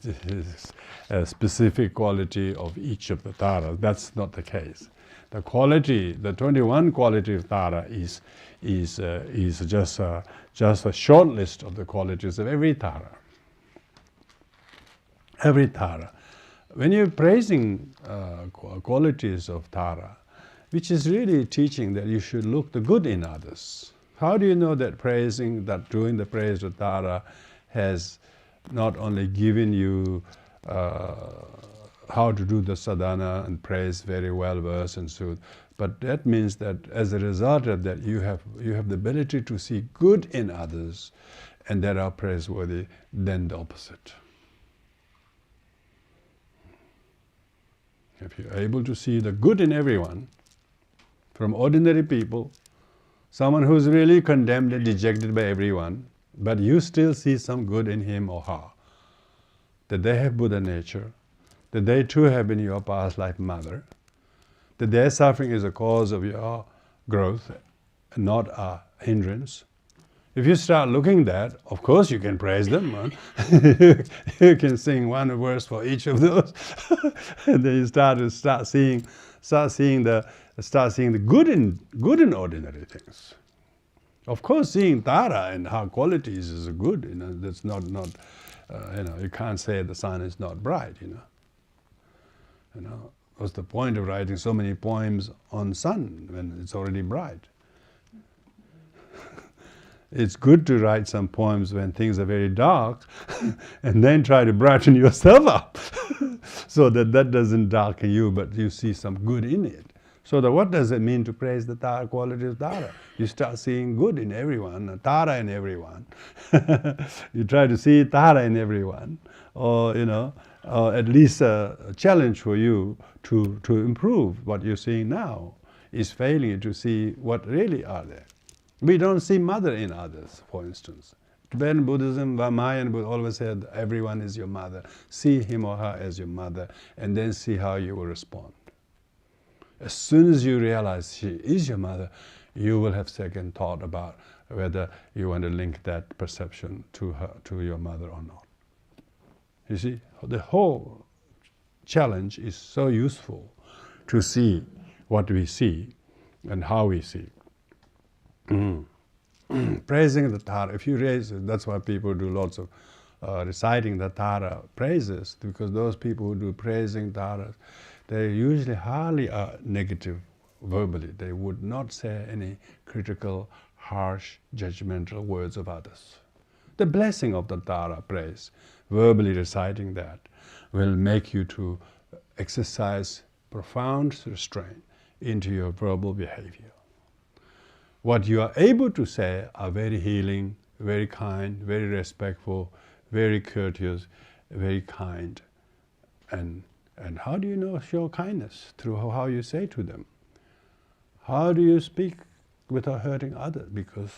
Speaker 1: a specific quality of each of the taras, that's not the case. The quality, the 21 quality of tara is just a short list of the qualities of every tara. Every tara. When you're praising qualities of tara, which is really teaching that you should look the good in others. How do you know that doing the praise of Tara has not only given you how to do the sadhana and praise very well verse and so, but that means that as a result of that you have the ability to see good in others and that are praiseworthy than the opposite. If you're able to see the good in everyone, from ordinary people, someone who's really condemned and dejected by everyone, but you still see some good in him or her, that they have Buddha nature, that they too have been your past life mother, that their suffering is a cause of your growth and not a hindrance. If you start looking that, of course you can praise them. You can sing one verse for each of those, and then you start seeing the good in ordinary things. Of course, seeing Tara and her qualities is good. That's not. You can't say the sun is not bright. What's the point of writing so many poems on sun when it's already bright? It's good to write some poems when things are very dark and then try to brighten yourself up so that doesn't darken you, but you see some good in it. So what does it mean to praise the Tara quality of Tara? You start seeing good in everyone, Tara in everyone. You try to see Tara in everyone, or at least a challenge for you to improve what you're seeing now is failing you to see what really are there. We don't see mother in others, for instance. Tibetan Buddhism, Mayan Buddha always said, everyone is your mother. See him or her as your mother, and then see how you will respond. As soon as you realize she is your mother, you will have second thought about whether you want to link that perception to your mother or not. You see, the whole challenge is so useful to see what we see and how we see. Praising the Tara, if you raise it, that's why people do lots of reciting the Tara praises, because those people who do praising Taras, they usually hardly are negative verbally. They would not say any critical, harsh, judgmental words of others. The blessing of the Tara praise, verbally reciting that, will make you to exercise profound restraint into your verbal behavior. What you are able to say are very healing, very kind, very respectful, very courteous, very kind. And how do you show kindness? Through how you say to them. How do you speak without hurting others? Because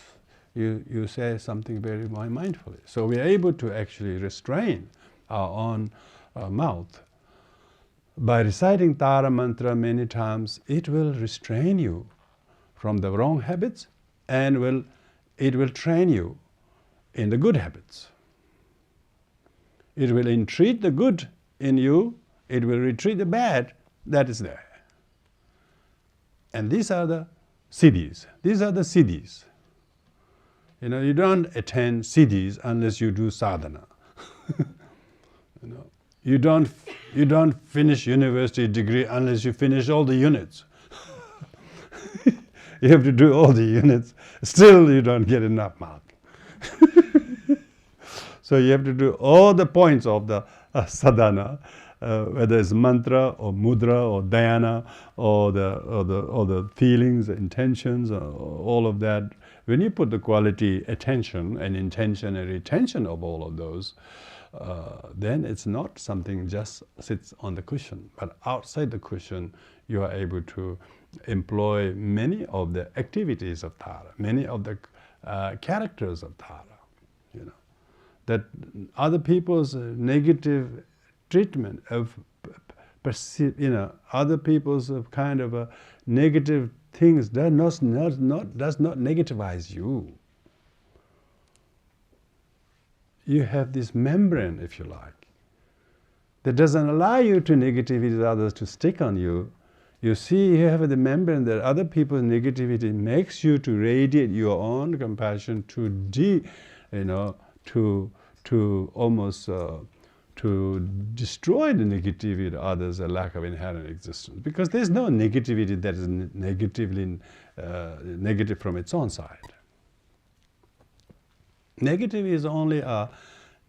Speaker 1: you say something very mindfully. So we are able to actually restrain our own mouth. By reciting Tara mantra many times, it will restrain you from the wrong habits, and it will train you in the good habits. It will entreat the good in you, it will retreat the bad that is there. And these are the siddhis. These are the siddhis. You don't attend siddhis unless you do sadhana. You don't finish university degree unless you finish all the units. You have to do all the units. Still, you don't get enough mark. So you have to do all the points of the sadhana, whether it's mantra or mudra or dhyana or the feelings, the intentions, all of that. When you put the quality attention and intention and retention of all of those, then it's not something just sits on the cushion, but outside the cushion you are able to employ many of the activities of Tara, many of the characters of Tara, you know. That other people's negative treatment of other people's kind of negative things does not negativize you. You have this membrane, if you like, that doesn't allow you to negativity others to stick on you. You see, you have the membrane that other people's negativity makes you to radiate your own compassion to almost to destroy the negativity of others, a lack of inherent existence. Because there's no negativity that is negative from its own side. Negative is only a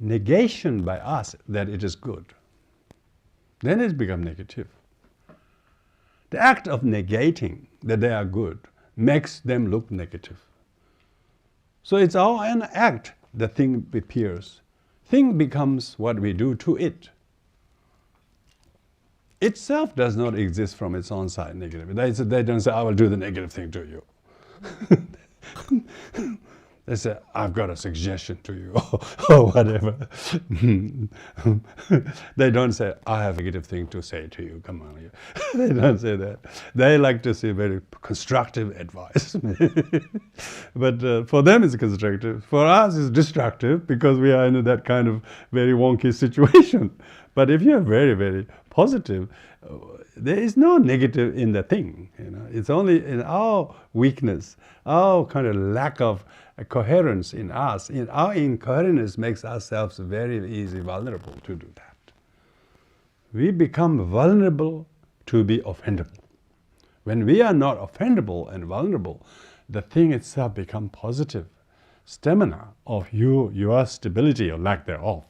Speaker 1: negation by us that it is good. Then it's become negative. The act of negating that they are good makes them look negative. So it's our own act the thing appears. Thing becomes what we do to it. Itself does not exist from its own side negative. They don't say, I will do the negative thing to you. They say, I've got a suggestion to you, or whatever. They don't say, I have a negative thing to say to you, come on. They don't say that. They like to say very constructive advice. But for them it's constructive. For us it's destructive because we are in that kind of very wonky situation. But if you're very, very positive, there is no negative in the thing. You know? It's only in our weakness, our kind of lack of coherence in us. Our incoherence makes ourselves very easily vulnerable to do that. We become vulnerable to be offendable. When we are not offendable and vulnerable, the thing itself becomes positive. Stamina of your stability or lack thereof.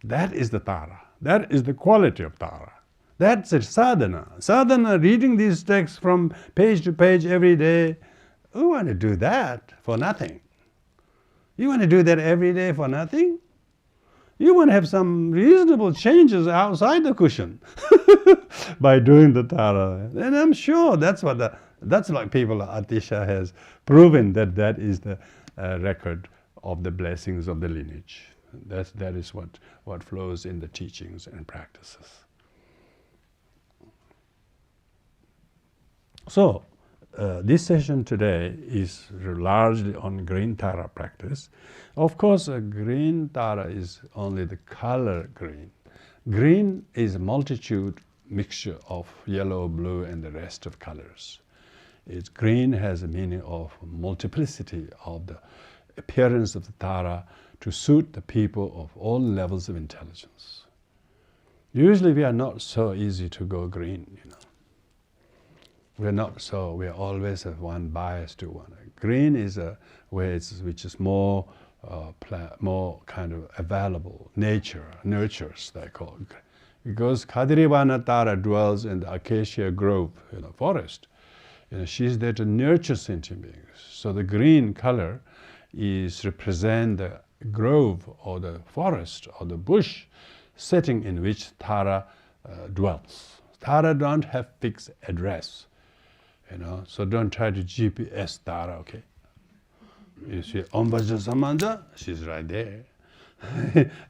Speaker 1: That is the Tara. That is the quality of Tara. That's it, sadhana. Sadhana, reading these texts from page to page every day. Who want to do that for nothing? You want to do that every day for nothing? You want to have some reasonable changes outside the cushion by doing the Tara. And I'm sure that's like people like Atisha has proven that is the record of the blessings of the lineage. That is what flows in the teachings and practices. So, this session today is largely on green Tara practice. Of course, green Tara is only the color green. Green is a multitude mixture of yellow, blue, and the rest of colors. Green has a meaning of multiplicity of the appearance of the Tara to suit the people of all levels of intelligence. Usually we are not so easy to go green, you know. We always have one bias to one. Green is which is more kind of available, nurtures, they call it. Because Kadirivana Tara dwells in the acacia grove, forest. She's there to nurture sentient beings. So the green color represent the grove or the forest or the bush setting in which Tara dwells. Tara don't have fixed address. So don't try to GPS Tara, okay? You see, Om Vajra Samanja, she's right there.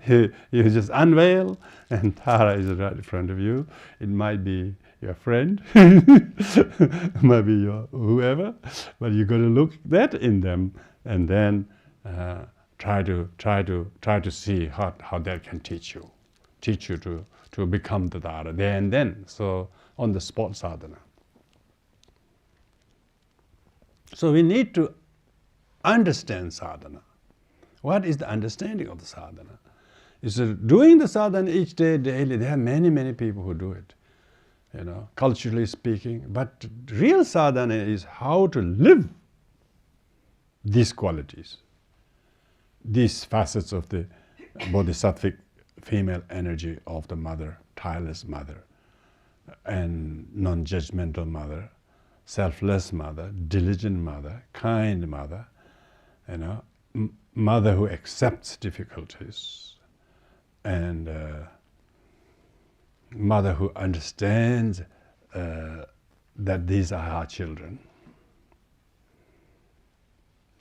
Speaker 1: you just unveil, and Tara is right in front of you. It might be your friend, it might be your whoever, but you got to look that in them, and then try to see how that can teach you to become the Tara there and then. So on the spot sadhana. So we need to understand sadhana. What is the understanding of the sadhana? It's doing the sadhana each day, daily. There are many, many people who do it, culturally speaking. But real sadhana is how to live these qualities, these facets of the bodhisattvic female energy of the mother, tireless mother, and non-judgmental mother, selfless mother, diligent mother, kind mother, mother who accepts difficulties, and mother who understands that these are her children.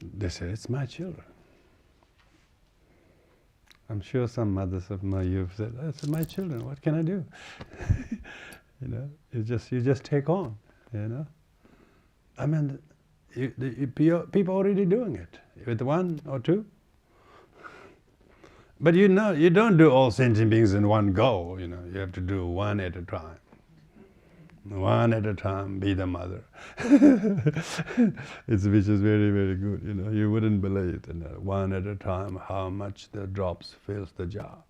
Speaker 1: They say, it's my children. I'm sure some mothers of my youth said, "It's my children. What can I do?" You just take on. I mean, people already doing it with one or two. But you don't do all sentient beings in one go. You have to do one at a time. One at a time, be the mother. Which is very, very good. You wouldn't believe it. One at a time, how much the drops fills the jar.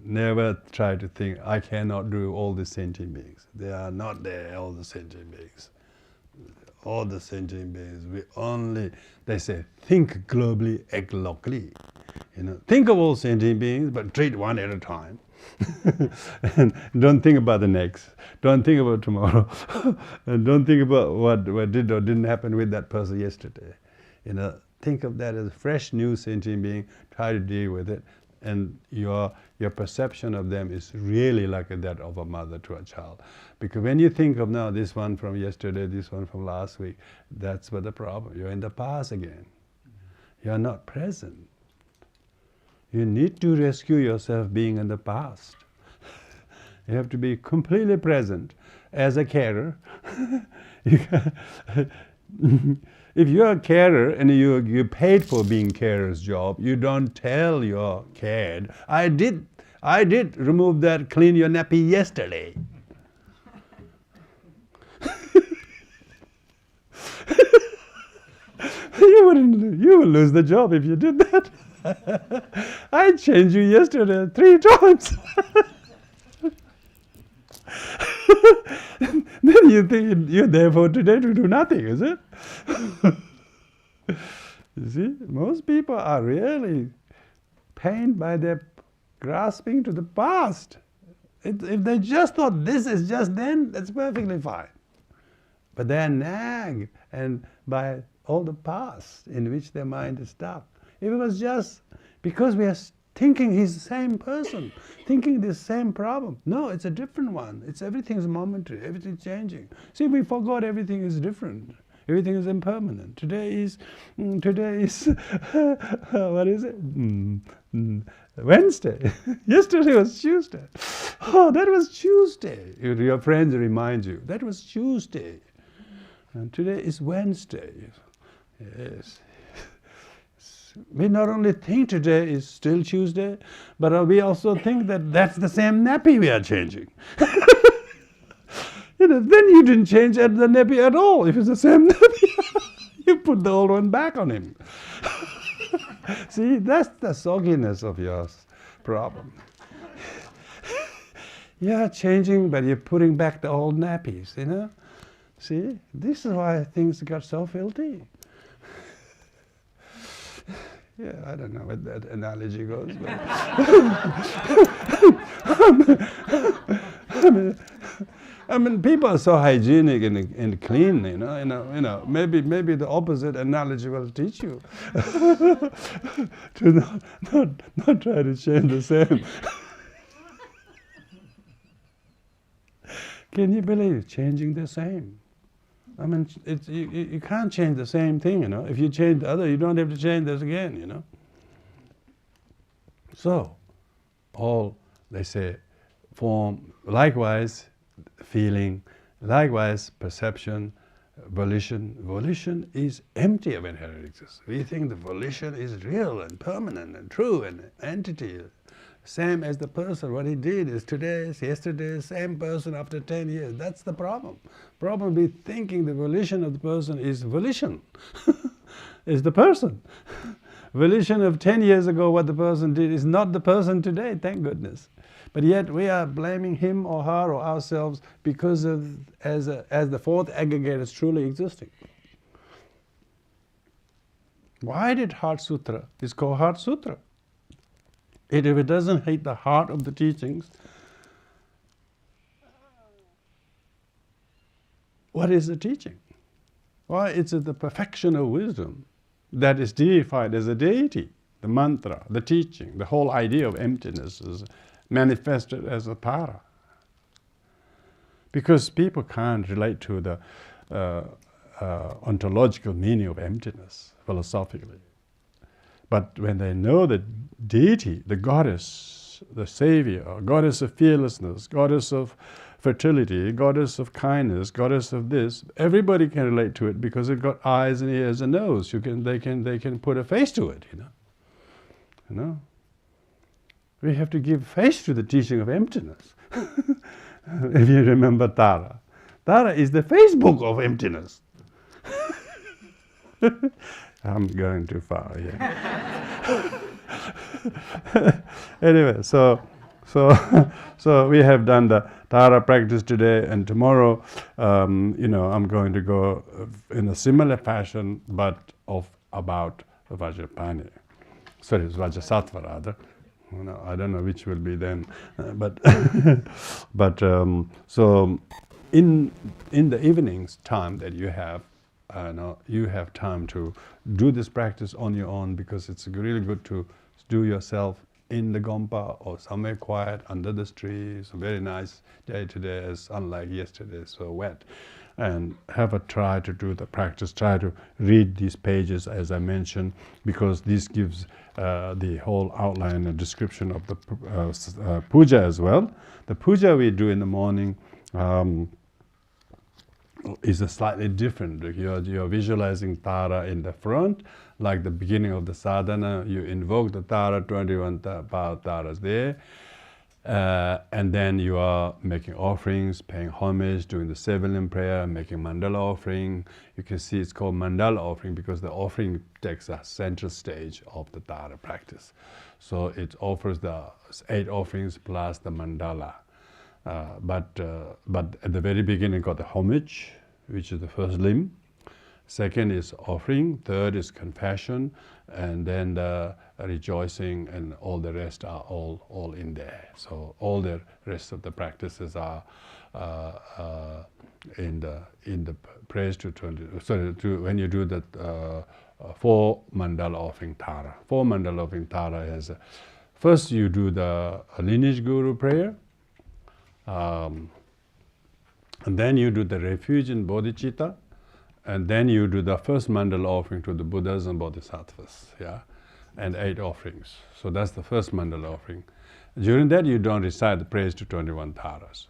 Speaker 1: Never try to think, I cannot do all the sentient beings. They are not there, all the sentient beings. All the sentient beings, they say, think globally, act locally. Think of all sentient beings, but treat one at a time. And don't think about the next. Don't think about tomorrow. And don't think about what did or didn't happen with that person yesterday. Think of that as a fresh new sentient being. Try to deal with it, and your perception of them is really like that of a mother to a child. Because when you think of now this one from yesterday, this one from last week, that's what the problem. You're in the past again. You're not present. You need to rescue yourself being in the past. You have to be completely present as a carer. If you're a carer and you paid for being carer's job, you don't tell your cared, I did remove that, clean your nappy yesterday. You would lose the job if you did that. I changed you yesterday 3 times. Then you think you're there for today to do nothing, is it? You see, most people are really pained by their grasping to the past. If they just thought this is just then, that's perfectly fine. But they're nagged and by all the past in which their mind is stuck. If it was just because we are thinking he's the same person, thinking the same problem. No, it's a different one. Everything's momentary, everything's changing. See, we forgot everything is different. Everything is impermanent. Today is what is it? Wednesday. Yesterday was Tuesday. Oh, that was Tuesday. Your friends remind you, that was Tuesday. And today is Wednesday. Yes. We not only think today is still Tuesday, but we also think that that's the same nappy we are changing. Then you didn't change the nappy at all. If it's the same nappy, you put the old one back on him. See, that's the sogginess of your problem. You're changing, but you're putting back the old nappies, See, this is why things got so filthy. Yeah, I don't know where that analogy goes, but I mean, people are so hygienic and clean, Maybe the opposite analogy will teach you to not try to change the same. Can you believe changing the same? I mean, you can't change the same thing, If you change the other, you don't have to change this again, So, all, they say, form, likewise, feeling, likewise, perception, volition. Volition is empty of inherent existence. We think the volition is real and permanent and true and entity. Same as the person, what he did is today's, yesterday's, same person after 10 years. That's the problem. Problem with thinking the volition of the person is volition, is the person. volition of 10 years ago, what the person did is not the person today, thank goodness. But yet we are blaming him or her or ourselves because of, as the fourth aggregate is truly existing. Why did Heart Sutra? It's called Heart Sutra. If it doesn't hit the heart of the teachings, what is the teaching? Why, it's the perfection of wisdom that is deified as a deity. The mantra, the teaching, the whole idea of emptiness is manifested as a Tara. Because people can't relate to the ontological meaning of emptiness philosophically. But when they know the deity, the goddess, the savior, goddess of fearlessness, goddess of fertility, goddess of kindness, goddess of this, everybody can relate to it because it got eyes and ears and nose. They can put a face to it, you know. We have to give face to the teaching of emptiness. If you remember Tara. Tara is the Facebook of emptiness. I'm going too far, yeah. Anyway, so we have done the Tara practice today, and tomorrow, I'm going to go in a similar fashion, but about Vajrapani. Sorry, it's Vajrasattva rather. I don't know which will be then, so in the evenings time that you have, you have time to do this practice on your own, because it's really good to do yourself in the Gompa or somewhere quiet under the trees. A very nice day today, as unlike yesterday, so wet. And have a try to do the practice. Try to read these pages as I mentioned, because this gives the whole outline and description of the puja as well. The puja we do in the morning is a slightly different. You're visualizing Tara in the front, like the beginning of the sadhana. You invoke the Tara, 21 Taras there. And then you are making offerings, paying homage, doing the seven-limb prayer, making mandala offering. You can see it's called mandala offering because the offering takes a central stage of the Tara practice. So it offers the 8 offerings plus the mandala. But at the very beginning got the homage, which is the first limb. Second is offering. Third is confession. And then the rejoicing, and all the rest are all in there. So all the rest of the practices are in the praise to 20. Sorry, when you do that 4 mandala offering Tara. 4 mandala offering Tara is first you do the lineage guru prayer, and then you do the refuge in bodhicitta, and then you do the first mandala offering to the Buddhas and Bodhisattvas, yeah, and 8 offerings. So that's the first mandala offering. During that, you don't recite the praise to 21 Taras.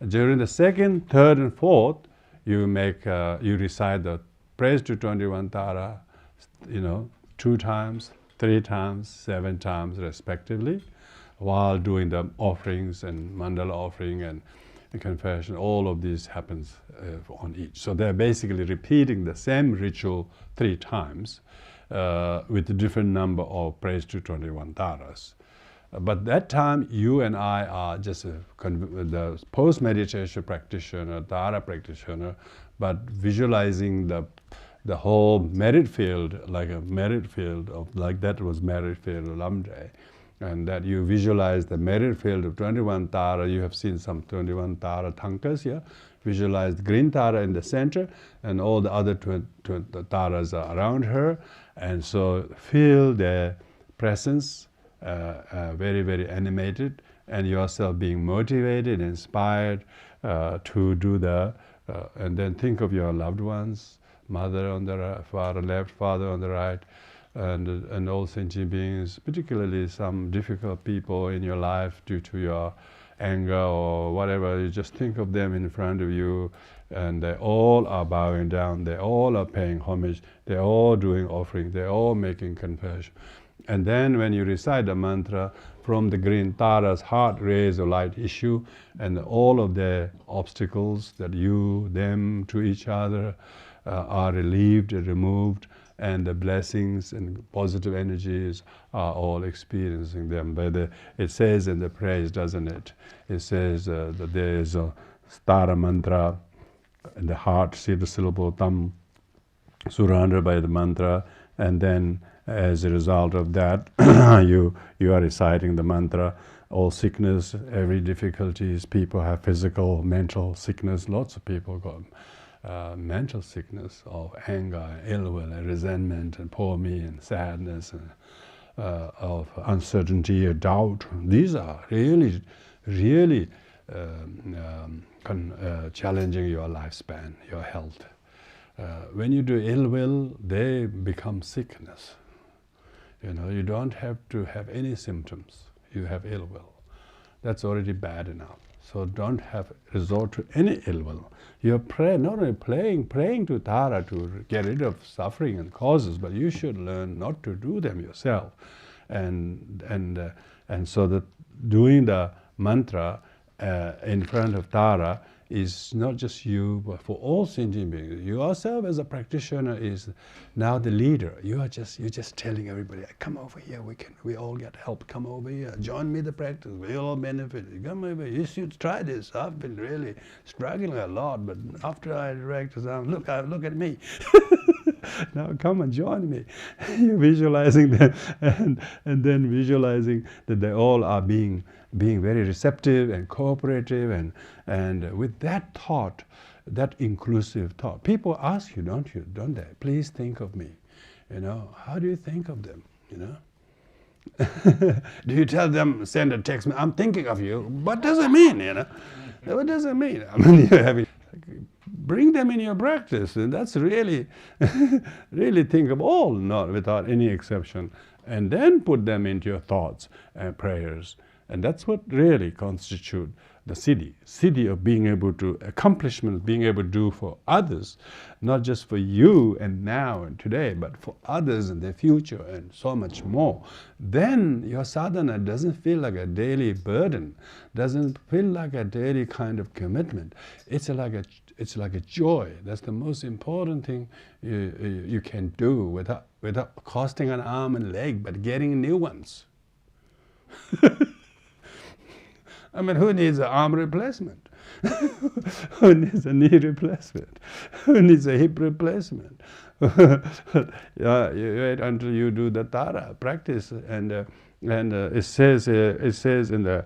Speaker 1: During the second, third, and fourth, you recite the praise to 21 Tara, 2 times, 3 times, 7 times, respectively, while doing the offerings and mandala offering and confession. All of this happens on each. So they're basically repeating the same ritual 3 times with a different number of praise to 21 Taras. But that time, you and I are just the post-meditation practitioner, Tara practitioner, but visualizing the whole merit field, like a merit field like that was merit field of Lamdre. And that you visualize the merit field of 21 Tara. You have seen some 21 Tara tankas here. Visualize the green Tara in the center, and all the other 20 Taras are around her. And so feel their presence, very, very animated, and yourself being motivated, inspired to do and then think of your loved ones, mother on the left, father on the right, and all sentient beings, particularly some difficult people in your life due to your anger or whatever. You just think of them in front of you, and they all are bowing down, they all are paying homage, they're all doing offering, they're all making confession. And then when you recite the mantra, from the green Tara's heart rays of light issue, and all of the obstacles that them to each other are relieved and removed, and the blessings and positive energies are all experiencing them. But it says in the praise, doesn't it? It says that there is a Tara mantra in the heart, see the syllable Tam, surrounded by the mantra, and then as a result of that, you are reciting the mantra. All sickness, every difficulties, people have physical, mental sickness. Lots of people got mental sickness of anger, ill will, and resentment, and poor me, and sadness, and of uncertainty, or doubt. These are really, really challenging your lifespan, your health. When you do ill will, they become sickness. You don't have to have any symptoms. You have ill will. That's already bad enough. So don't have resort to any ill will. You're not only praying to Tara to get rid of suffering and causes, but you should learn not to do them yourself. And so that doing the mantra in front of Tara is not just you, but for all sentient beings. You yourself as a practitioner is now the leader. You're just telling everybody, come over here, we all get help, come over here, join me the practice, we all benefit. Come over here, you should try this. I've been really struggling a lot, but after I practice, look at me. Now come and join me. You're visualizing them, and then visualizing that they all are being very receptive and cooperative, and with that thought, that inclusive thought. People ask you, don't they? Please think of me. How do you think of them? Do you tell them, send a text, I'm thinking of you? What does it mean? What does it mean? I mean, bring them in your practice, and that's really, really think of all, not without any exception, and then put them into your thoughts and prayers. And that's what really constitutes the siddhi of being able to, accomplishment, being able to do for others, not just for you and now and today, but for others in the future and so much more. Then your sadhana doesn't feel like a daily burden, doesn't feel like a daily kind of commitment. It's like a joy. That's the most important thing you can do without costing an arm and leg, but getting new ones. I mean, who needs an arm replacement? Who needs a knee replacement? Who needs a hip replacement? Yeah, you wait until you do the Tara practice, and it says in the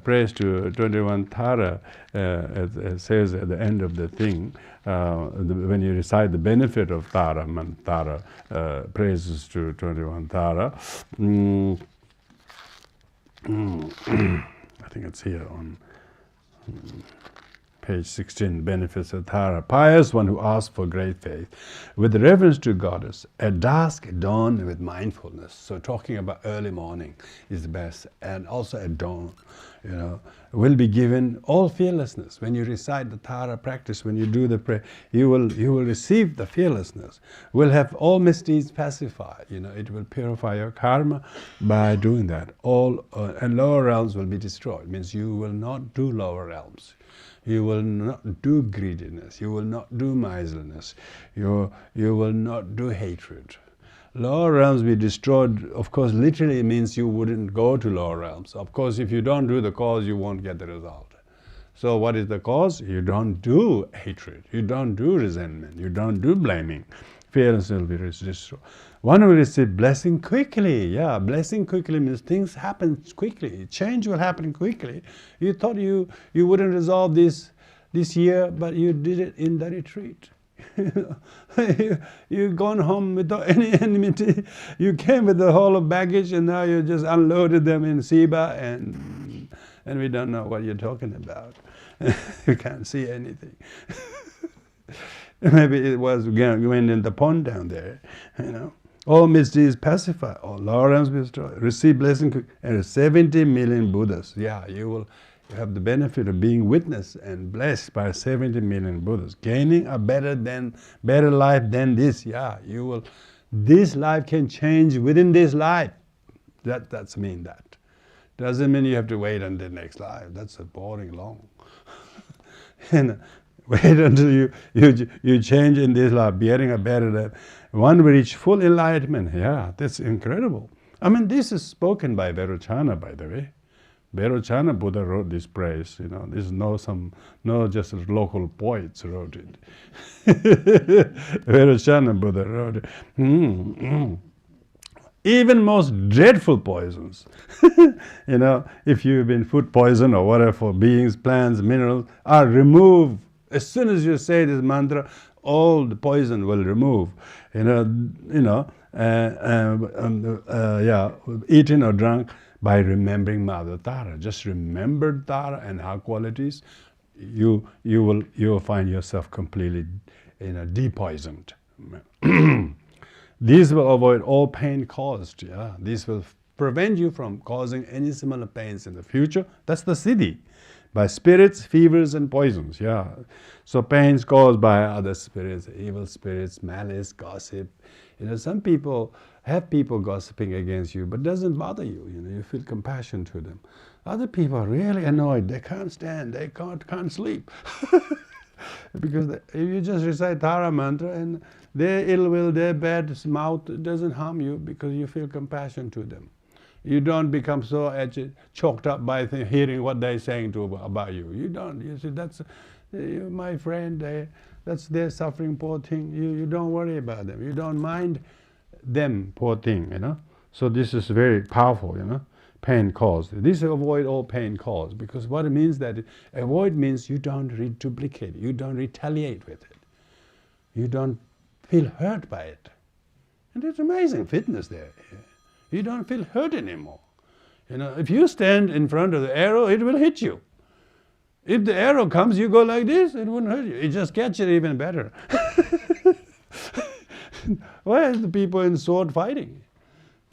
Speaker 1: praise to 21 Tara, it says at the end of the thing, when you recite the benefit of Tara, praises to 21 Tara. I think it's here on page 16, benefits of Tara. Pious one who asks for great faith, with reverence to Goddess, at dusk, at dawn, with mindfulness. So talking about early morning is the best, and also at dawn, will be given all fearlessness. When you recite the Tara practice, when you do the prayer, you will receive the fearlessness. Will have all misdeeds pacified. It will purify your karma by doing that. All and lower realms will be destroyed. It means you will not do lower realms. You will not do greediness. You will not do miserliness. You will not do hatred. Lower realms be destroyed, of course, literally means you wouldn't go to lower realms. Of course, if you don't do the cause, you won't get the result. So what is the cause? You don't do hatred. You don't do resentment. You don't do blaming. Fearless will be destroyed. One will receive blessing quickly. Yeah, blessing quickly means things happen quickly. Change will happen quickly. You thought you wouldn't resolve this year, but you did it in the retreat. You've gone home without any enmity. You came with the whole of baggage, and now you just unloaded them in SIBA, and we don't know what you're talking about. You can't see anything. Maybe it was going in the pond down there, All misdeeds pacify, all lower realms be destroyed. Receive blessing, and 70 million Buddhas. Yeah, you have the benefit of being witnessed and blessed by 70 million Buddhas, gaining a better life than this. Yeah, you will. This life can change within this life. That's mean that. Doesn't mean you have to wait until next life. That's a boring long. Wait until you change in this life, bearing a better life. One will reach full enlightenment. Yeah, that's incredible. I mean, this is spoken by Vairochana, by the way. Vairochana Buddha wrote this praise. This is no just local poets wrote it. Vairochana Buddha wrote it. Even most dreadful poisons, if you've been food poisoned or whatever, beings, plants, minerals, are removed. As soon as you say this mantra, all the poison will remove. Eaten or drunk by remembering Mother Tara. Just remember Tara and her qualities. You will find yourself completely, depoisoned. These will avoid all pain caused. Yeah, these will prevent you from causing any similar pains in the future. That's the siddhi. By spirits, fevers, and poisons. Yeah, so pains caused by other spirits, evil spirits, malice, gossip. Some people have people gossiping against you, but it doesn't bother you. You feel compassion to them. Other people are really annoyed. They can't stand. They can't sleep. Because if you just recite Tara mantra and their ill will, their bad mouth doesn't harm you because you feel compassion to them. You don't become so choked up by hearing what they're saying about you. You don't. You see, that's my friend. That's their suffering, poor thing. You don't worry about them. You don't mind them, poor thing. So this is very powerful. Pain caused. This avoid all pain caused, because what it means that avoid means you don't reduplicate. You don't retaliate with it. You don't feel hurt by it. And it's amazing fitness there. You don't feel hurt anymore. If you stand in front of the arrow, it will hit you. If the arrow comes, you go like this, it wouldn't hurt you. It just catches it even better. Why is the people in sword fighting?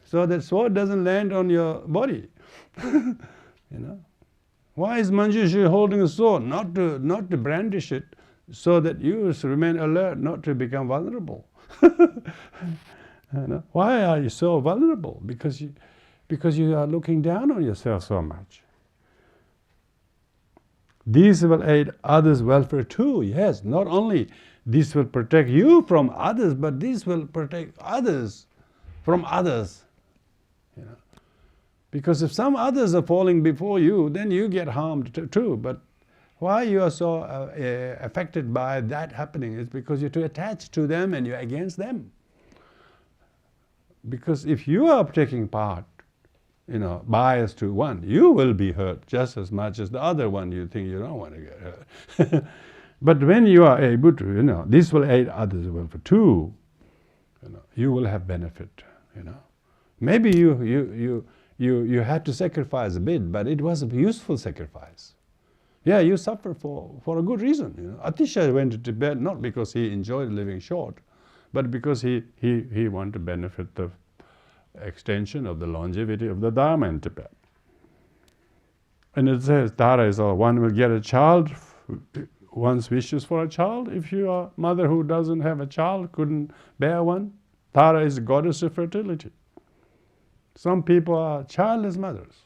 Speaker 1: So that sword doesn't land on your body. Why is Manjushri holding a sword? Not to brandish it, so that you remain alert, not to become vulnerable. Why are you so vulnerable? Because you are looking down on yourself so much. These will aid others' welfare too. Yes, not only this will protect you from others, but this will protect others from others. Because if some others are falling before you, then you get harmed too. But why you are so affected by that happening is because you're too attached to them and you're against them. Because if you are taking part, biased to one, you will be hurt just as much as the other one you think you don't want to get hurt. But when you are able to, this will aid others well for too. You will have benefit. Maybe you had to sacrifice a bit, but it was a useful sacrifice. Yeah, you suffer for a good reason. Atisha went to Tibet not because he enjoyed living short, but because he wanted to benefit the extension of the longevity of the Dharma in Tibet. And it says, Tara is all, one will get a child, one's wishes for a child. If you are a mother who doesn't have a child, couldn't bear one, Tara is goddess of fertility. Some people are childless mothers.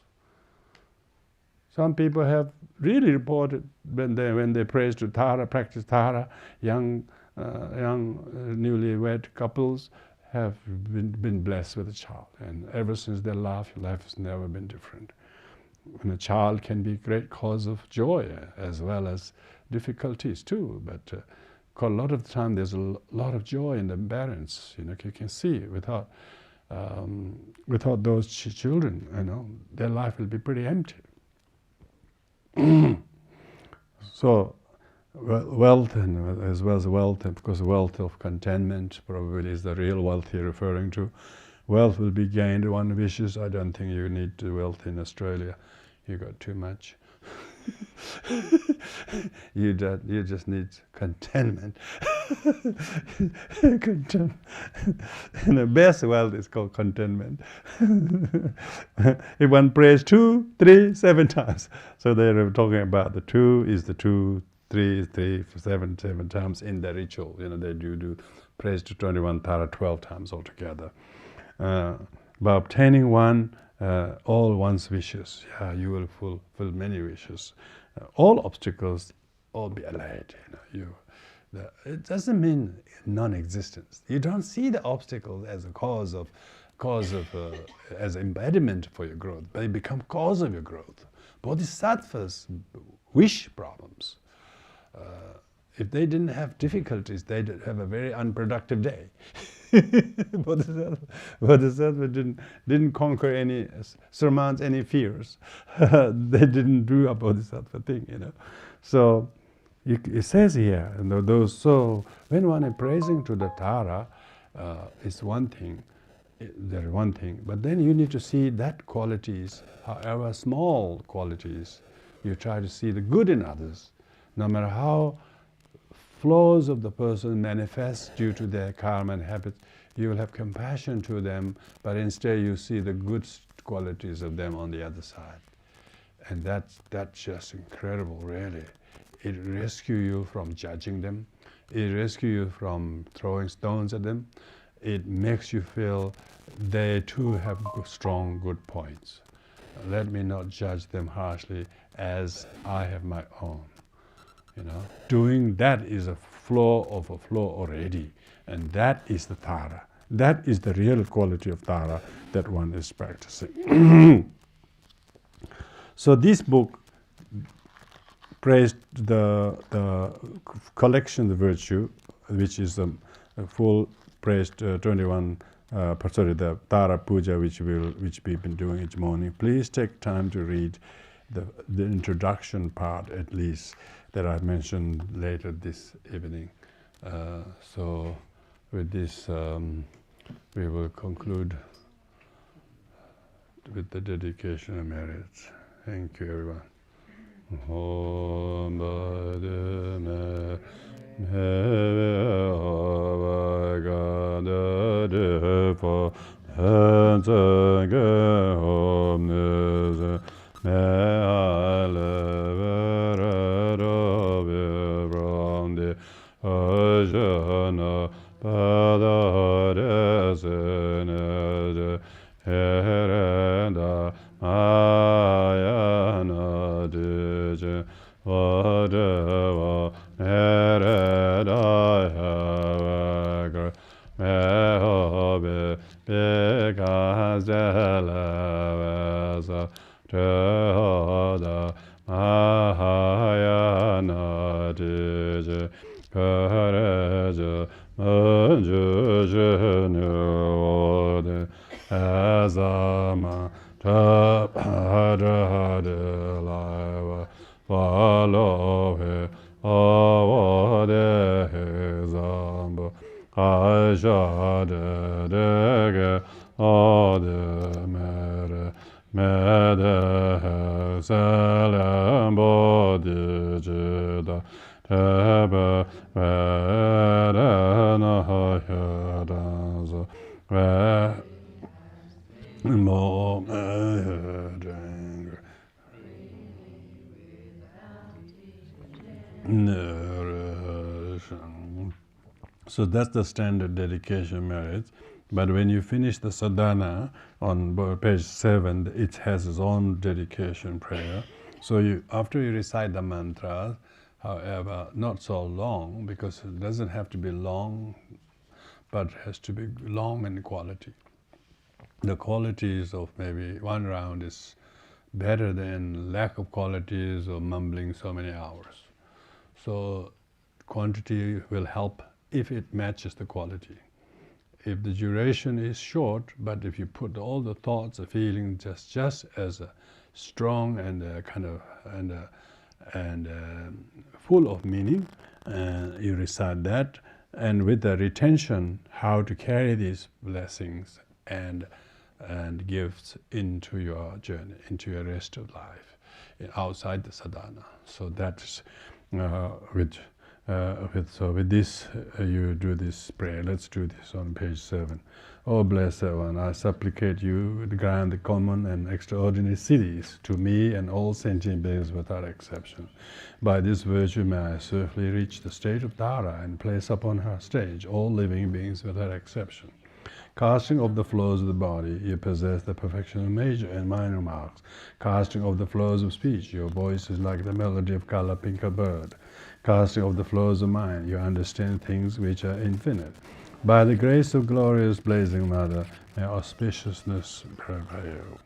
Speaker 1: Some people have really reported when they praise to Tara, practice Tara, young newlywed couples have been blessed with a child, and ever since their life has never been different. And a child can be a great cause of joy as well as difficulties too. But a lot of the time there's a lot of joy in the parents. You can see without those children, their life will be pretty empty. So wealth, and as well as wealth, and because wealth of contentment probably is the real wealth you're referring to. Wealth will be gained. One wishes, I don't think you need wealth in Australia. You got too much. You just need contentment. Contentment. And the best wealth is called contentment. If one prays 2, 3, 7 times. So they're talking about the 2 is the 2, 3 is 3, 7 times in the ritual. They do praise to 21 Tara 12 times altogether. By obtaining one, all one's wishes, you will fulfill many wishes. All obstacles all be allayed. It doesn't mean non-existence. You don't see the obstacles as a cause of as impediment for your growth, but they become cause of your growth. Bodhisattvas wish problems. If they didn't have difficulties, they'd have a very unproductive day. Bodhisattva didn't conquer any, surmount any fears. They didn't do a bodhisattva thing, So it says here, so when one is praising to the Tara, it's one thing, there's one thing, but then you need to see that qualities, however small qualities, you try to see the good in others, no matter how flaws of the person manifest due to their karma and habits, you will have compassion to them, but instead you see the good qualities of them on the other side. And that's just incredible, really. It rescues you from judging them. It rescues you from throwing stones at them. It makes you feel they too have strong, good points. Let me not judge them harshly as I have my own. Doing that is a flaw of a flaw already, and that is the Tara. That is the real quality of Tara that one is practicing. So this book praised the collection of virtue, which is a full praised 21. The Tara Puja, which we've been doing each morning. Please take time to read the introduction part, at least, that I mentioned later this evening. So with this, we will conclude with the dedication of merits. Thank you, everyone. Om Bade So that's the standard dedication merits. But when you finish the sadhana on page 7, it has its own dedication prayer. So after you recite the mantra, however, not so long, because it doesn't have to be long, but it has to be long in quality. The qualities of maybe one round is better than lack of qualities or mumbling so many hours. So quantity will help if it matches the quality. If the duration is short, but if you put all the thoughts, the feelings just as a strong and full of meaning, you recite that, and with the retention, how to carry these blessings and gifts into your journey, into your rest of life, outside the sadhana. So that's with this, you do this prayer. Let's do this on page 7. Oh, blessed one, I supplicate you to grant the common and extraordinary siddhis to me and all sentient beings without exception. By this virtue may I swiftly reach the state of Tara and place upon her stage all living beings without exception. Casting off the flows of the body, you possess the perfection of major and minor marks. Casting off the flows of speech, your voice is like the melody of Kalapinka bird. Casting off the flows of mind, you understand things which are infinite. By the grace of glorious blazing mother, may auspiciousness prevail.